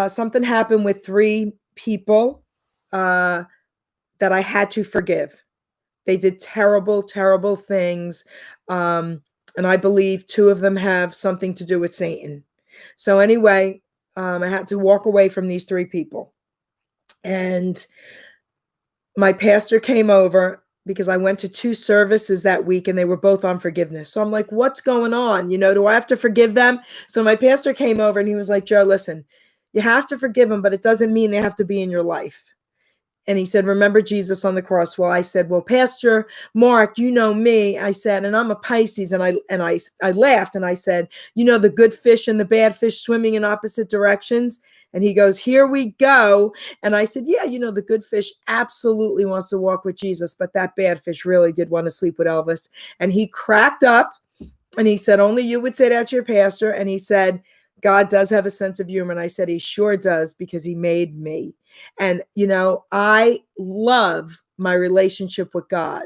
something happened with 3 people that I had to forgive. They did terrible, terrible things. And I believe 2 of them have something to do with Satan. So anyway, I had to walk away from these 3 people. And my pastor came over because I went to 2 services that week and they were both on forgiveness. So I'm like, "What's going on? Do I have to forgive them?" So my pastor came over and he was like, "Joe, listen, you have to forgive them, but it doesn't mean they have to be in your life." And he said, "Remember Jesus on the cross." Well, I said, "Well, Pastor Mark, you know me." I said, "And I'm a Pisces." And I laughed and I said, "The good fish and the bad fish swimming in opposite directions." And he goes, "Here we go." And I said, "Yeah, the good fish absolutely wants to walk with Jesus, but that bad fish really did want to sleep with Elvis." And he cracked up and he said, "Only you would say that to your pastor." And he said, "God does have a sense of humor." And I said, "He sure does, because He made me." And, I love my relationship with God.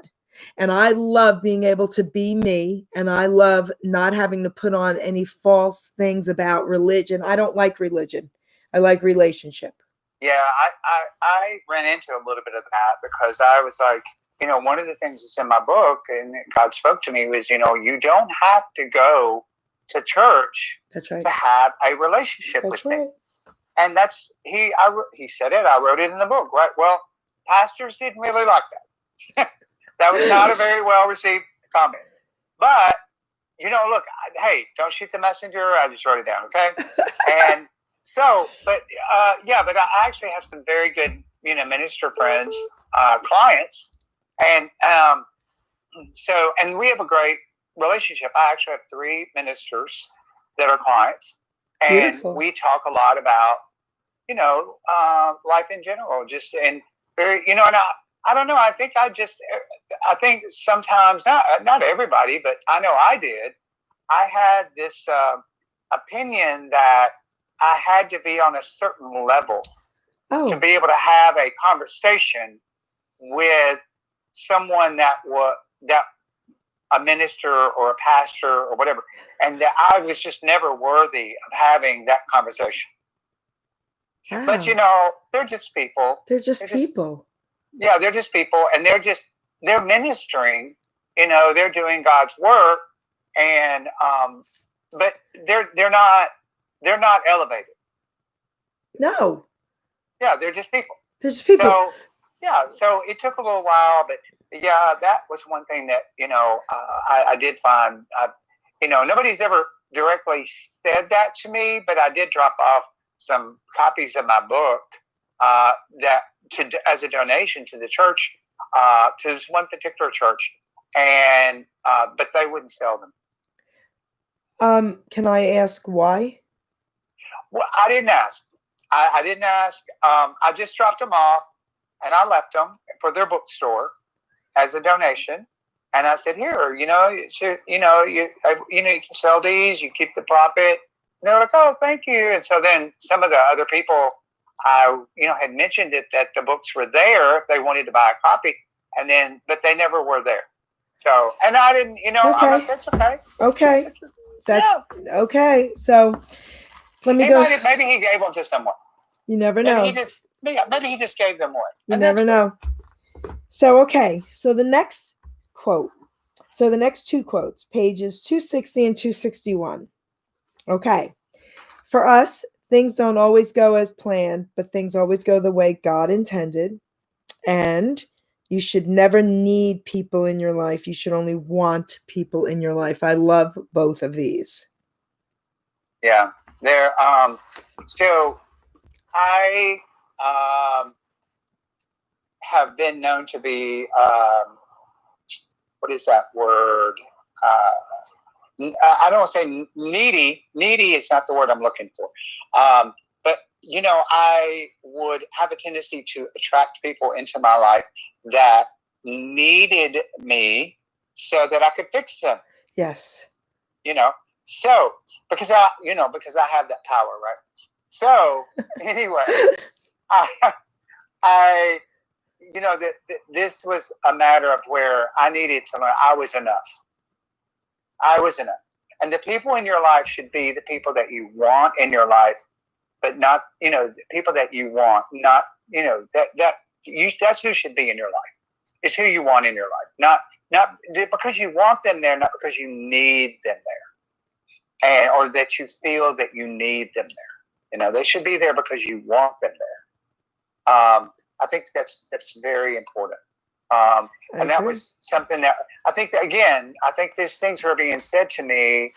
And I love being able to be me. And I love not having to put on any false things about religion. I don't like religion. I like relationship. Yeah, I ran into a little bit of that because I was like, one of the things that's in my book, and God spoke to me, was, you don't have to go to church to have a relationship with me. And that's, he said it, I wrote it in the book, right? Well, pastors didn't really like that. That was not a very well received comment. But, look, hey, don't shoot the messenger. I just wrote it down, okay? And so, but I actually have some very good, minister friends, clients. And and we have a great relationship. I actually have 3 ministers that are clients, and Beautiful. we talk a lot about, life in general, just and very, and I don't know. I think sometimes not everybody, but I know I did. I had this opinion that I had to be on a certain level to be able to have a conversation with someone that a minister or a pastor or whatever, and that I was just never worthy of having that conversation. Wow. But they're just people. They're just people. They're just people, and they're ministering. They're doing God's work, and but they're not elevated. No. Yeah, they're just people. They're just people. So it took a little while, but that was one thing that I did find. Nobody's ever directly said that to me, but I did drop off some copies of my book as a donation to the church, to this one particular church, and but they wouldn't sell them. Can I ask why? Well, I didn't ask. I didn't ask. I just dropped them off, and I left them for their bookstore as a donation. And I said, "Here, you can sell these. You keep the profit." And they're like, "Oh, thank you." And so then some of the other people, had mentioned it that the books were there if they wanted to buy a copy, but they never were there. So, and I didn't, Okay. I'm like, that's okay. Okay. That's okay. So let me go. Maybe he gave them to someone. You never know. Maybe he just gave them away. You never know. So, okay. So the next quote. So the next 2 quotes, pages 260 and 261. Okay. For us, things don't always go as planned, but things always go the way God intended. And you should never need people in your life. You should only want people in your life. I love both of these. Yeah. So I have been known to be, what is that word? I don't want to say needy. Needy is not the word I'm looking for. But, I would have a tendency to attract people into my life that needed me so that I could fix them. Yes. So because I have that power, right? So anyway, this was a matter of where I needed to learn I was enough. I was enough. And the people in your life should be the people that you want in your life, but not, the people that you want, not, that's who should be in your life. It's who you want in your life. Not because you want them there, not because you need them there. Or that you feel that you need them there. They should be there because you want them there. I think that's very important. And that was something that I think these things were being said to me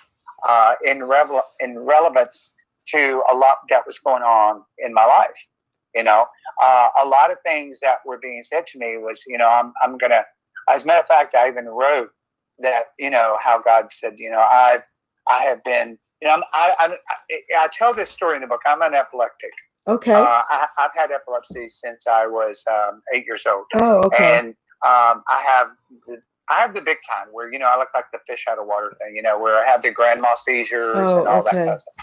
in relevance to a lot that was going on in my life. A lot of things that were being said to me was, I'm gonna. As a matter of fact, I even wrote that, how God said, I have been, I tell this story in the book. I'm an epileptic. Okay. I've had epilepsy since I was 8 years old. Oh, okay. And I have the big kind where, I look like the fish out of water thing, where I have the grand mal seizures and all that kind of stuff.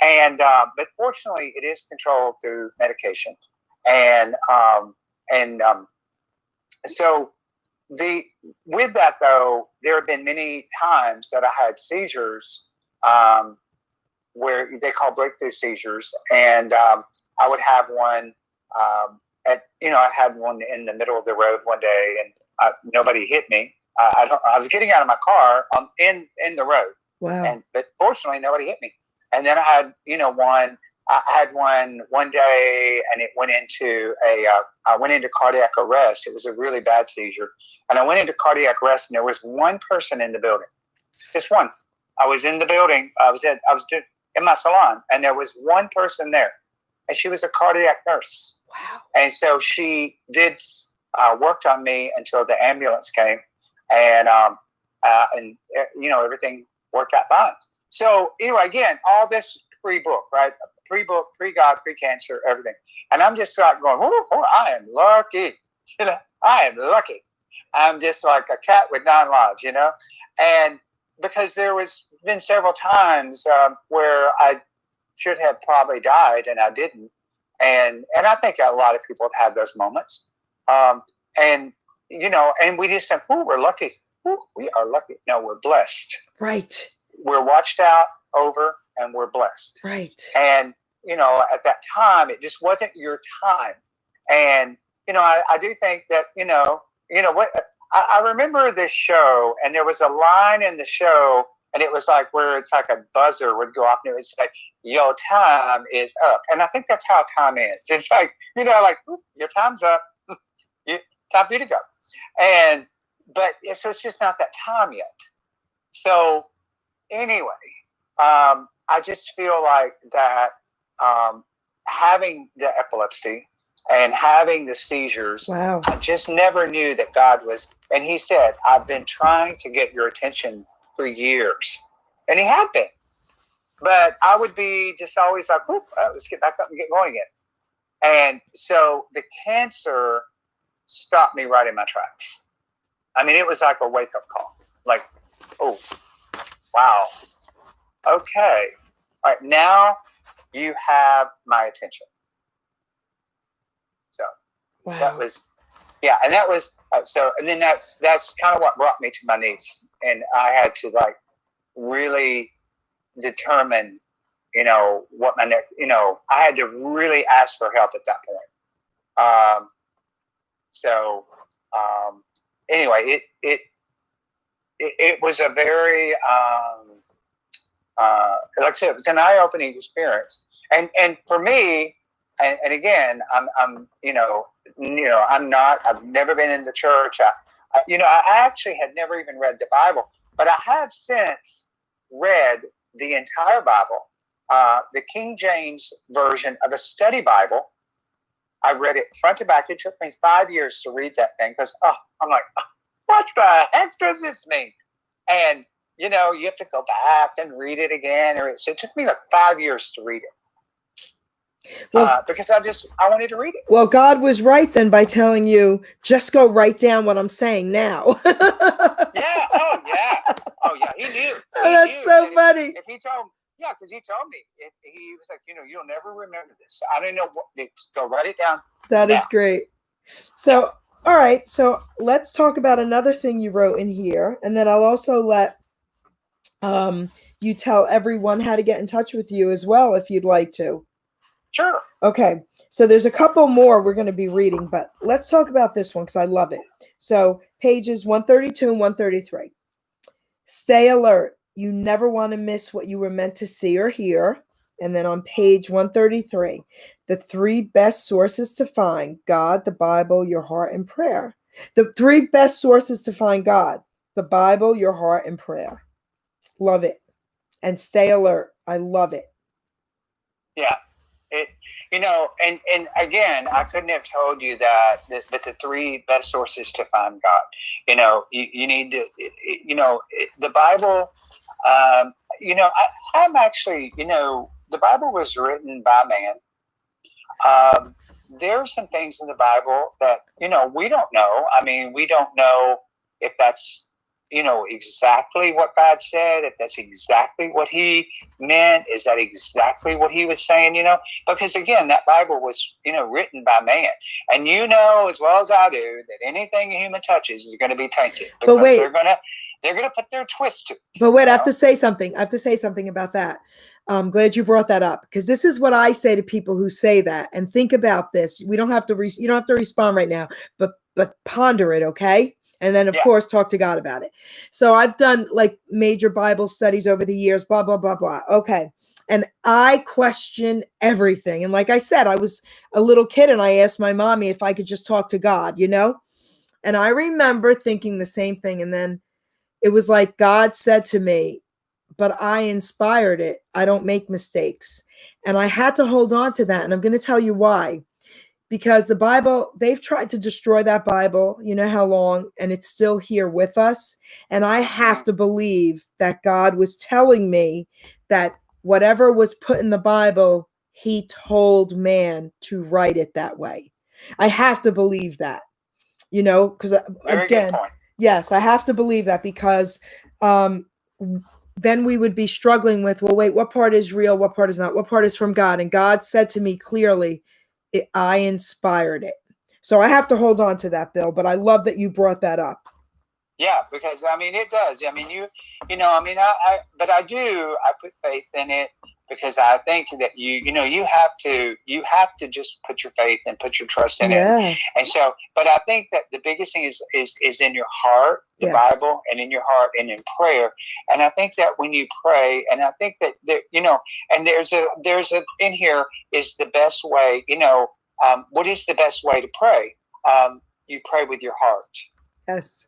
And but fortunately, it is controlled through medication. And so with that though, there have been many times that I had seizures where they call breakthrough seizures, and I would have one I had one in the middle of the road one day, and nobody hit me. I was getting out of my car in the road. Wow. But fortunately, nobody hit me. And then I had one. I had one day, and it went into I went into cardiac arrest. It was a really bad seizure, and I went into cardiac arrest, and there was one person in the building, just one. I was in the building. I was in my salon, and there was one person there, and she was a cardiac nurse. Wow. And so she did worked on me until the ambulance came, and and everything worked out fine. So anyway, again, all this pre-book, right? Pre-book, pre-God, pre-cancer, everything. And I'm just like going, I am lucky. I am lucky. I'm just like a cat with 9 lives, and because there was been several times where I should have probably died and I didn't. And I think a lot of people have had those moments. And we just think, we're lucky. We are lucky. No, we're blessed. Right. We're watched out over and we're blessed. Right. And, at that time, it just wasn't your time. And, I do think that, what I remember this show, and there was a line in the show, and it was like where it's like a buzzer would go off, and it was like, your time is up. And I think that's how time is. It's like, your time's up. Time for you to go. But so it's just not that time yet. So anyway, I just feel like that having the epilepsy and having the seizures, wow. I just never knew that God was, and he said, I've been trying to get your attention for years. And he had been. But I would be just always like, let's get back up and get going again. And so the cancer stopped me right in my tracks. I mean, it was like a wake-up call. Like, oh, wow. Okay. All right, now you have my attention. So wow. That was, and that was, and then that's kind of what brought me to my knees. And I had to really determine, what my next, I had to really ask for help at that point. Anyway, it was a very, like I said, it's an eye-opening experience. And for me, and again, I'm not, I've never been in the church. I actually had never even read the Bible, but I have since read the entire Bible, the King James version of a study Bible. I read it front to back. It took me 5 years to read that thing because I'm like, what the heck does this mean? And you have to go back and read it again. So it took me like 5 years to read it. Well, because I wanted to read it. Well, God was right then by telling you, just go write down what I'm saying now. Yeah. Oh, yeah. He knew. That's so funny. If he told me, because he told me, he was like, you'll never remember this. I didn't know what. Go write it down. That is great. So, all right. So let's talk about another thing you wrote in here, and then I'll also let you tell everyone how to get in touch with you as well, if you'd like to. Sure. Okay. So there's a couple more we're going to be reading, but let's talk about this one because I love it. So pages 132 and 133. Stay alert. You never want to miss what you were meant to see or hear. And then on page 133, the 3 best sources to find God, the Bible, your heart, and prayer. The 3 best sources to find God, the Bible, your heart, and prayer. Love it. And stay alert. I love it. Yeah. And again, I couldn't have told you that the 3 best sources to find God. You need to, the Bible, I'm actually, the Bible was written by man. There are some things in the Bible that, we don't know. I mean, we don't know if that's, exactly what God said, if that's exactly what he meant, is that exactly what he was saying, because again, that Bible was, written by man. And as well as I do, that anything a human touches is going to be tainted because but wait, they're going to put their twist to it. But wait, I have to say something. About that. I'm glad you brought that up because this is what I say to people who say that. And think about this. We don't have to. You don't have to respond right now, but ponder it, okay? And then, of course, talk to God about it. So I've done major Bible studies over the years, blah, blah, blah, blah. Okay. And I question everything. And like I said, I was a little kid and I asked my mommy if I could just talk to God, And I remember thinking the same thing. And then it was like God said to me, but I inspired it. I don't make mistakes. And I had to hold on to that. And I'm going to tell you why. because the Bible, they've tried to destroy that Bible, you know how long, and it's still here with us. And I have to believe that God was telling me that whatever was put in the Bible, he told man to write it that way. I have to believe that, because Very good again, point. yes, I have to believe that, because then we would be struggling with, well, wait, what part is real? What part is not? What part is from God? And God said to me clearly, I inspired it. So I have to hold on to that, Bill, but I love that you brought that up. Yeah, because I mean it does. I mean but I put faith in it because I think that you have to just put your faith and put your trust in it. And so, but I think that the biggest thing is in your heart, the Yes. Bible, and in your heart and in prayer. And I think that when you pray, and I think that and there's a in here is the best way. What is the best way to pray? You pray with your heart. Yes.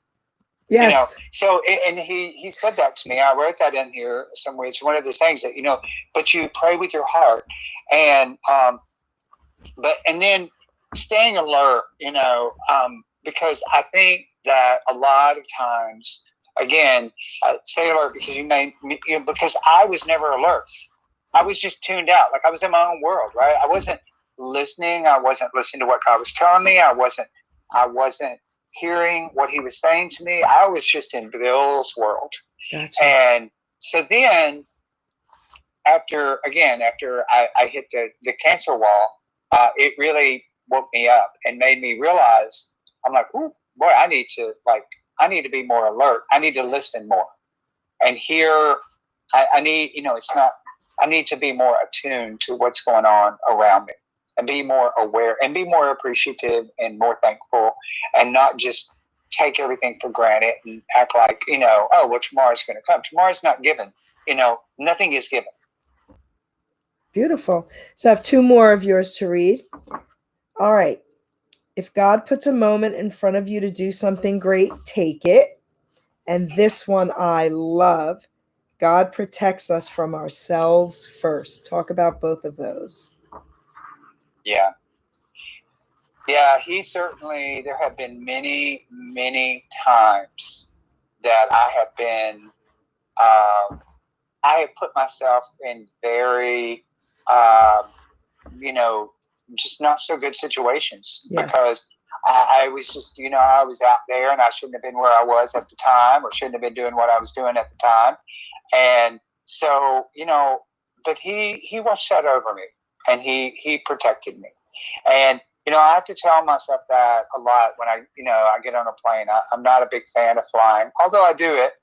Yes. So, and he said that to me. I wrote that in here somewhere. It's one of the things that, but you pray with your heart, and and then staying alert, because I think that a lot of times, again, say alert because because I was never alert. I was just tuned out. Like I was in my own world, right? I wasn't listening. I wasn't listening to what God was telling me. I wasn't hearing what he was saying to me. I was just in Bill's world. Gotcha. And so then after I hit the cancer wall, it really woke me up and made me realize, I'm like, ooh, boy, I need to be more alert. I need to listen more and hear. I need, I need to be more attuned to what's going on around me, and be more aware and be more appreciative and more thankful, and not just take everything for granted and act like, oh, well, tomorrow's going to come. Tomorrow's not given. Nothing is given. Beautiful. So I have two more of yours to read. All right. If God puts a moment in front of you to do something great, take it. And this one I love. God protects us from ourselves first. Talk about both of those. Yeah, he certainly, there have been many, many times that I have put myself in very, just not so good situations. Yes. Because I was just, I was out there and I shouldn't have been where I was at the time, or shouldn't have been doing what I was doing at the time. And so, but he watched that over me, and he protected me. And, I have to tell myself that a lot when I get on a plane. I'm not a big fan of flying, although I do it,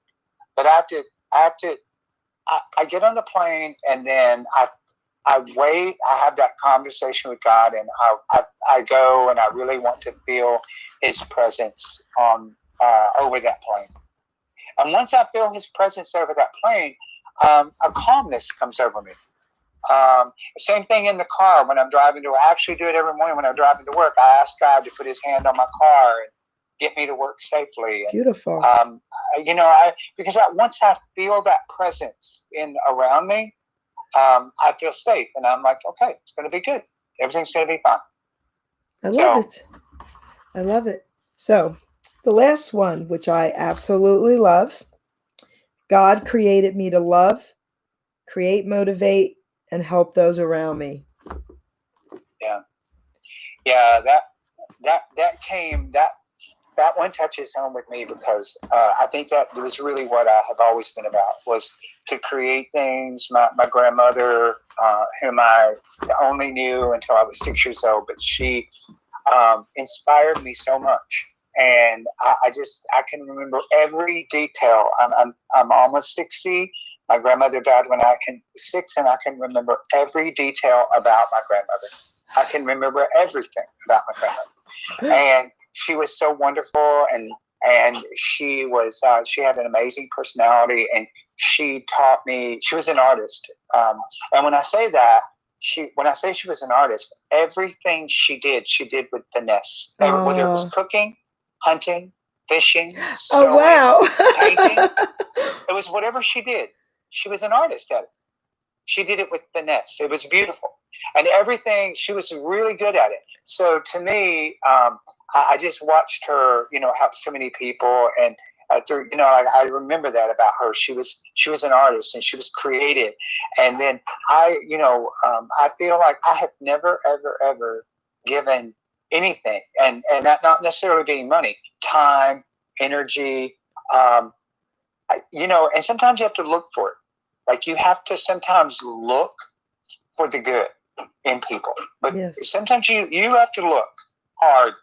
but I get on the plane, and then I wait. I have that conversation with God, and I go, and I really want to feel his presence on over that plane. And once I feel his presence over that plane, a calmness comes over me. Same thing in the car when I'm driving to work. I actually do it every morning when I'm driving to work. I ask God to put his hand on my car and get me to work safely. Beautiful. Because once I feel that presence around me, I feel safe, and I'm like, okay, it's going to be good. Everything's going to be fine. I love it. So the last one, which I absolutely love, God created me to love, create, motivate, and help those around me. Yeah. That one touches home with me, because I think that was really what I have always been about, was to create things. My grandmother, whom I only knew until I was 6 years old, but she inspired me so much. And I can remember every detail. I'm almost 60. My grandmother died when I was 6, and I can remember every detail about my grandmother. I can remember everything about my grandmother. And she was so wonderful, and she was she had an amazing personality, and she taught me. She was an artist, and when I say she was an artist, everything she did with finesse. Whether it was cooking, hunting, fishing, sewing, painting, it was whatever she did. She was an artist at it. she did it with finesse. It was beautiful. And everything, she was really good at it. So to me, I just watched her, help so many people. And through, I remember that about her. She was an artist and she was creative. And then I feel like I have never, ever, ever given anything, and that not necessarily being money, time, energy, and sometimes you have to look for it. Like you have to sometimes look for the good in people, but sometimes you have to look hard.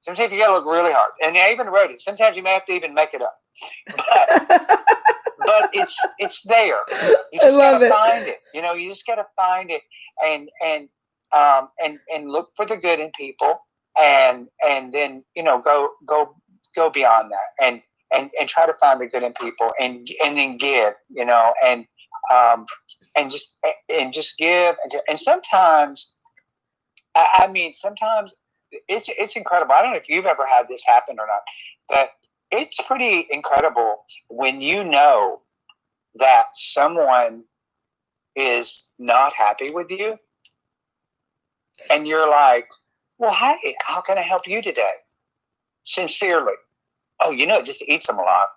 Sometimes you got to look really hard, and I even wrote it. Sometimes you may have to even make it up, but it's there. You just got to find it. You just got to find it, and look for the good in people, and then go beyond that, and try to find the good in people, and then give, and just give, and sometimes, sometimes it's incredible. I don't know if you've ever had this happen or not, but it's pretty incredible when you know that someone is not happy with you, and you're like, well, hey, how can I help you today? Sincerely. Oh, it just eats them alive.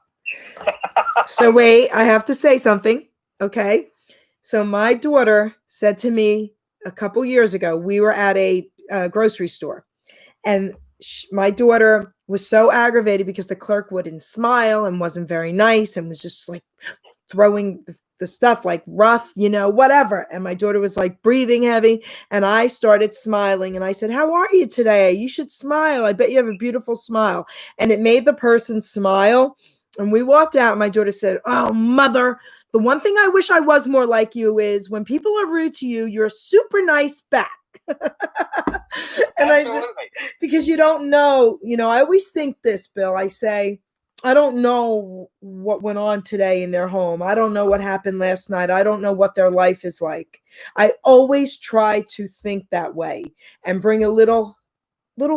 So wait, I have to say something. Okay. So my daughter said to me a couple years ago, we were at a grocery store, and my daughter was so aggravated because the clerk wouldn't smile and wasn't very nice and was just like throwing the stuff like rough, whatever. And my daughter was like breathing heavy, and I started smiling, and I said, how are you today? You should smile. I bet you have a beautiful smile. And it made the person smile. And we walked out, and my daughter said, oh, mother, the one thing I wish I was more like you is when people are rude to you, you're super nice back. And Absolutely. I said, because you don't know, I always think this, Bill. I say, I don't know what went on today in their home. I don't know what happened last night. I don't know what their life is like. I always try to think that way and bring a little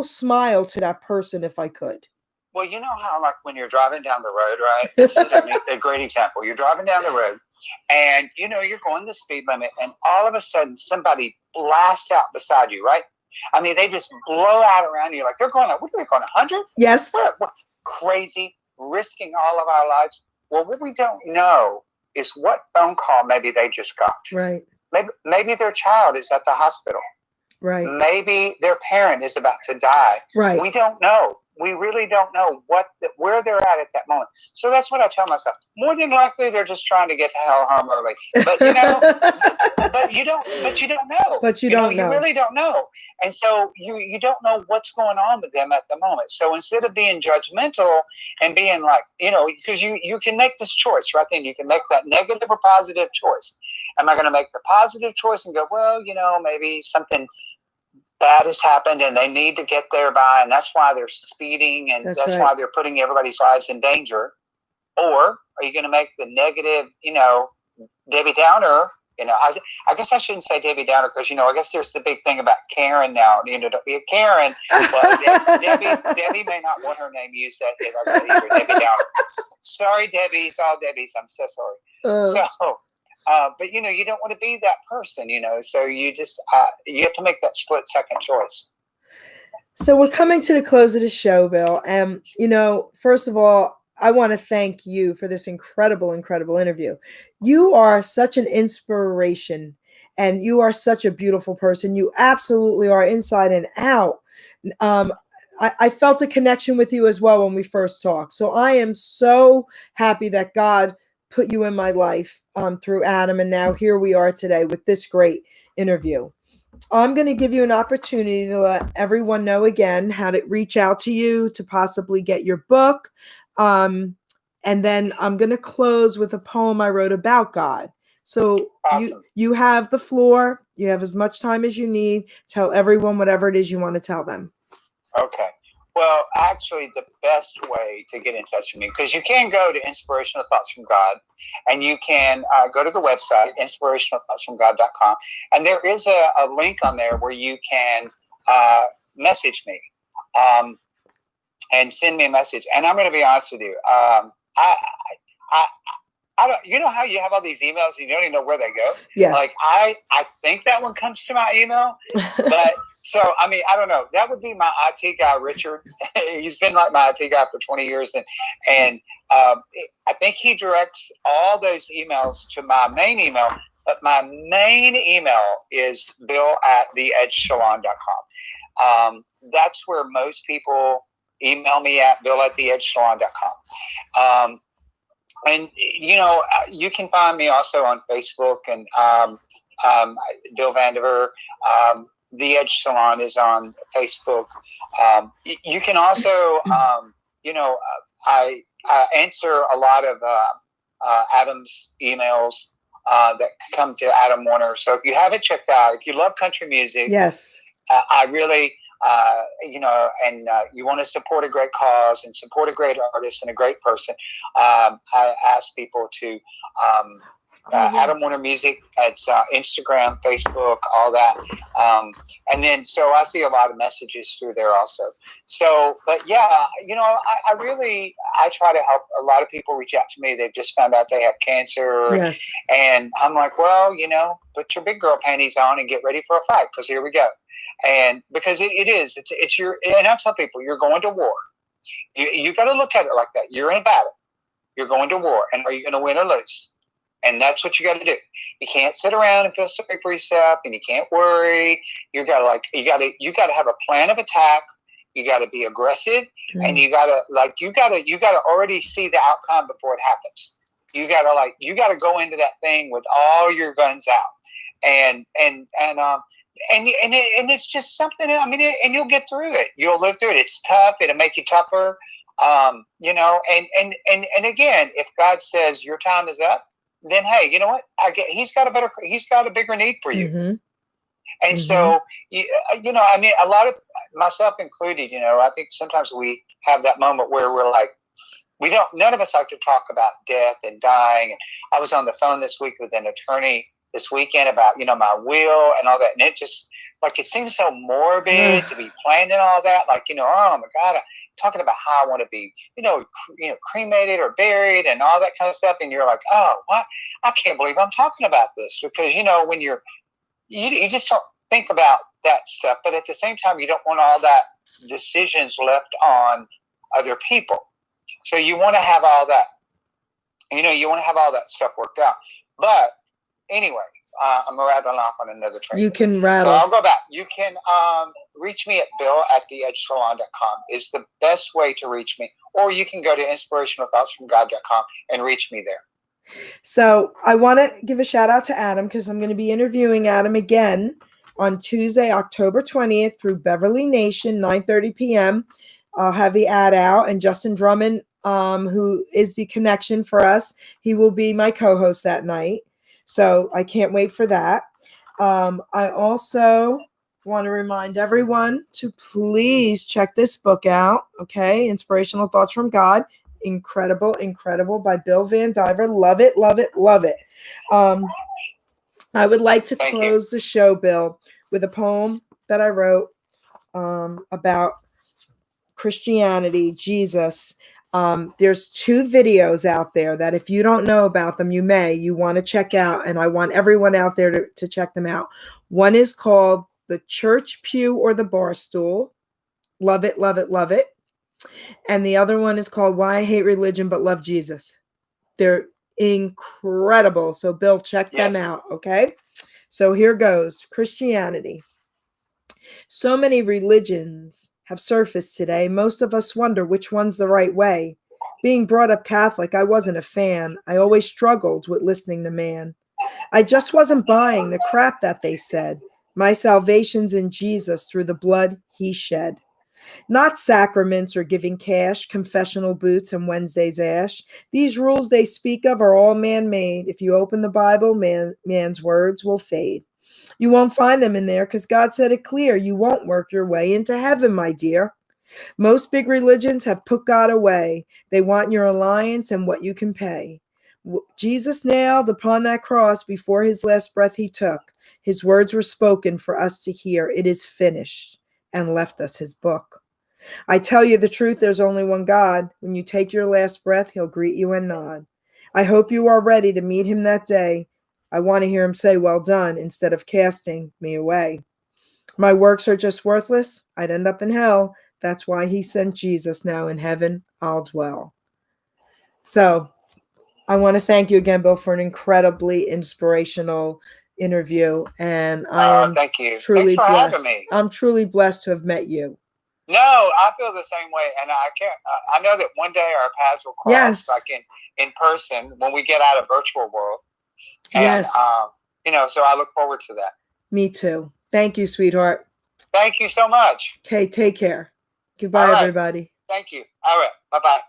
smile to that person if I could. Well, you know how, like, when you're driving down the road, right? This is a great example. You're driving down the road, and, you're going the speed limit, and all of a sudden somebody blasts out beside you, right? I mean, they just blow out around you. Like, they're going, what are they going, 100? Yes. What? Crazy, risking all of our lives. Well, what we don't know is what phone call maybe they just got. Right. Maybe their child is at the hospital. Right. Maybe their parent is about to die. Right. We don't know. We really don't know where they're at that moment. So that's what I tell myself. More than likely, they're just trying to get to hell home early. But but you don't know. But you don't know. You really don't know. And so you don't know what's going on with them at the moment. So instead of being judgmental and being like, because you can make this choice right then. You can make that negative or positive choice. Am I going to make the positive choice and go, well, maybe something bad has happened and they need to get there by, and that's why they're speeding, and that's right. why they're putting everybody's lives in danger? Or are you going to make the negative, Debbie Downer? I guess I shouldn't say Debbie Downer because, I guess there's the big thing about Karen now. Don't be a Karen. But Debbie may not want her name used that either. Debbie Downer. Sorry, Debbie's, all Debbie's. I'm so sorry. But you don't want to be that person, so you just you have to make that split second choice. So we're coming to the close of the show, Bill. And first of all, I want to thank you for this incredible interview. You are such an inspiration, and you are such a beautiful person. You absolutely are, inside and out. I felt a connection with you as well when we first talked. So I am so happy that God put you in my life through Adam, and now here we are today with this great interview. I'm going to give you an opportunity to let everyone know again how to reach out to you to possibly get your book. And then I'm going to close with a poem I wrote about God. So awesome. You have the floor. You have as much time as you need. Tell everyone whatever it is you want to tell them. Okay. Well, actually, the best way to get in touch with me, because you can go to Inspirational Thoughts from God, and you can go to the website, inspirationalthoughtsfromgod.com, and there is a link on there where you can message me and send me a message. And I'm going to be honest with you. I don't. You know how you have all these emails and you don't even know where they go. Yes. Like I think that one comes to my email, but so I mean I don't know. That would be my IT guy, Richard. He's been like my IT guy for 20 years, and I think he directs all those emails to my main email. But my main email is bill@theedgesalon.com. That's where most people email me at, bill@theedgesalon.com. And, you know, you can find me also on Facebook and Bill Vandiver. The Edge Salon is on Facebook. You can also, you know, I answer a lot of Adam's emails that come to Adam Warner. So if you haven't checked out, if you love country music, Yes. I really, you know, and you want to support a great cause and support a great artist and a great person, I ask people to Adam Warner Music. It's Instagram, Facebook, all that. And then, so I see a lot of messages through there also. So, but yeah, you know, I try to help. A lot of people reach out to me. They've just found out they have cancer. Yes. And I'm like, well, you know, put your big girl panties on and get ready for a fight, because here we go. And because it's your, and I tell people, you're going to war. You got to look at it like that. You're in a battle. You're going to war. And are you going to win or lose? And that's what you got to do. You can't sit around and feel sorry for yourself, and you can't worry. You got to have a plan of attack. You got to be aggressive, and you got to already see the outcome before it happens. You got to go into that thing with all your guns out, and it's just something. I mean, and you'll get through it. You'll live through it. It's tough. It'll make you tougher. You know, and again, if God says your time is up, then hey, you know what? He's got a bigger need for you. Mm-hmm. And so, you know, I mean, a lot of, myself included, you know, I think sometimes we have that moment where we're like, none of us like to talk about death and dying. And I was on the phone this week with an attorney this weekend about, you know, my will and all that. And it just, like, it seems so morbid to be planning all that. Like, you know, oh my God, talking about how I want to be, you know, cremated or buried and all that kind of stuff. And you're like, oh, what? I can't believe I'm talking about this, because, you know, when you just don't think about that stuff. But at the same time, you don't want all that decisions left on other people. So you want to have all that, you know, you want to have all that stuff worked out. But anyway, I'm rattling off on another train. You can rattle. So I'll go back. You can reach me at bill@theedgesalon.com is the best way to reach me. Or you can go to inspirationalthoughtsfromgod.com and reach me there. So I want to give a shout out to Adam, because I'm going to be interviewing Adam again on Tuesday, October 20th through Beverly Nation, 9:30 p.m. I'll have the ad out, and Justin Drummond, who is the connection for us, he will be my co-host that night. So I can't wait for that. I also want to remind everyone to please check this book out, okay? Inspirational Thoughts from God. Incredible by Bill Vandiver. Love it. I would like to close the show, Bill, with a poem that I wrote about Christianity, Jesus. There's 2 videos out there that if you don't know about them, you want to check out, and I want everyone out there to check them out. One is called The Church Pew or the Bar Stool. Love it. And the other one is called Why I Hate Religion But Love Jesus. They're incredible. So Bill, check them out, okay? So here goes. Christianity. So many religions have surfaced today. Most of us wonder which one's the right way. Being brought up Catholic, I wasn't a fan. I always struggled with listening to man. I just wasn't buying the crap that they said. My salvation's in Jesus through the blood he shed. Not sacraments or giving cash, confessional boots, and Wednesday's ash. These rules they speak of are all man-made. If you open the Bible, man's words will fade. You won't find them in there because God said it clear. You won't work your way into heaven, my dear. Most big religions have put God away. They want your alliance and what you can pay. Jesus nailed upon that cross before his last breath he took. His words were spoken for us to hear. It is finished, and left us his book. I tell you the truth, there's only one God. When you take your last breath, he'll greet you and nod. I hope you are ready to meet him that day. I want to hear him say, well done, instead of casting me away. My works are just worthless. I'd end up in hell. That's why he sent Jesus. Now in heaven, I'll dwell. So I want to thank you again, Bill, for an incredibly inspirational interview. And I am Thank you. Thanks truly for having blessed. me. I'm truly blessed to have met you. No, I feel the same way, and I can't. I know that one day our paths will cross, Yes. like in person, when we get out of virtual world. And Yes. so I look forward to that. Me too. Thank you, sweetheart. Thank you so much. Okay, take care. Goodbye, All right. everybody. Thank you. All right. Bye-bye.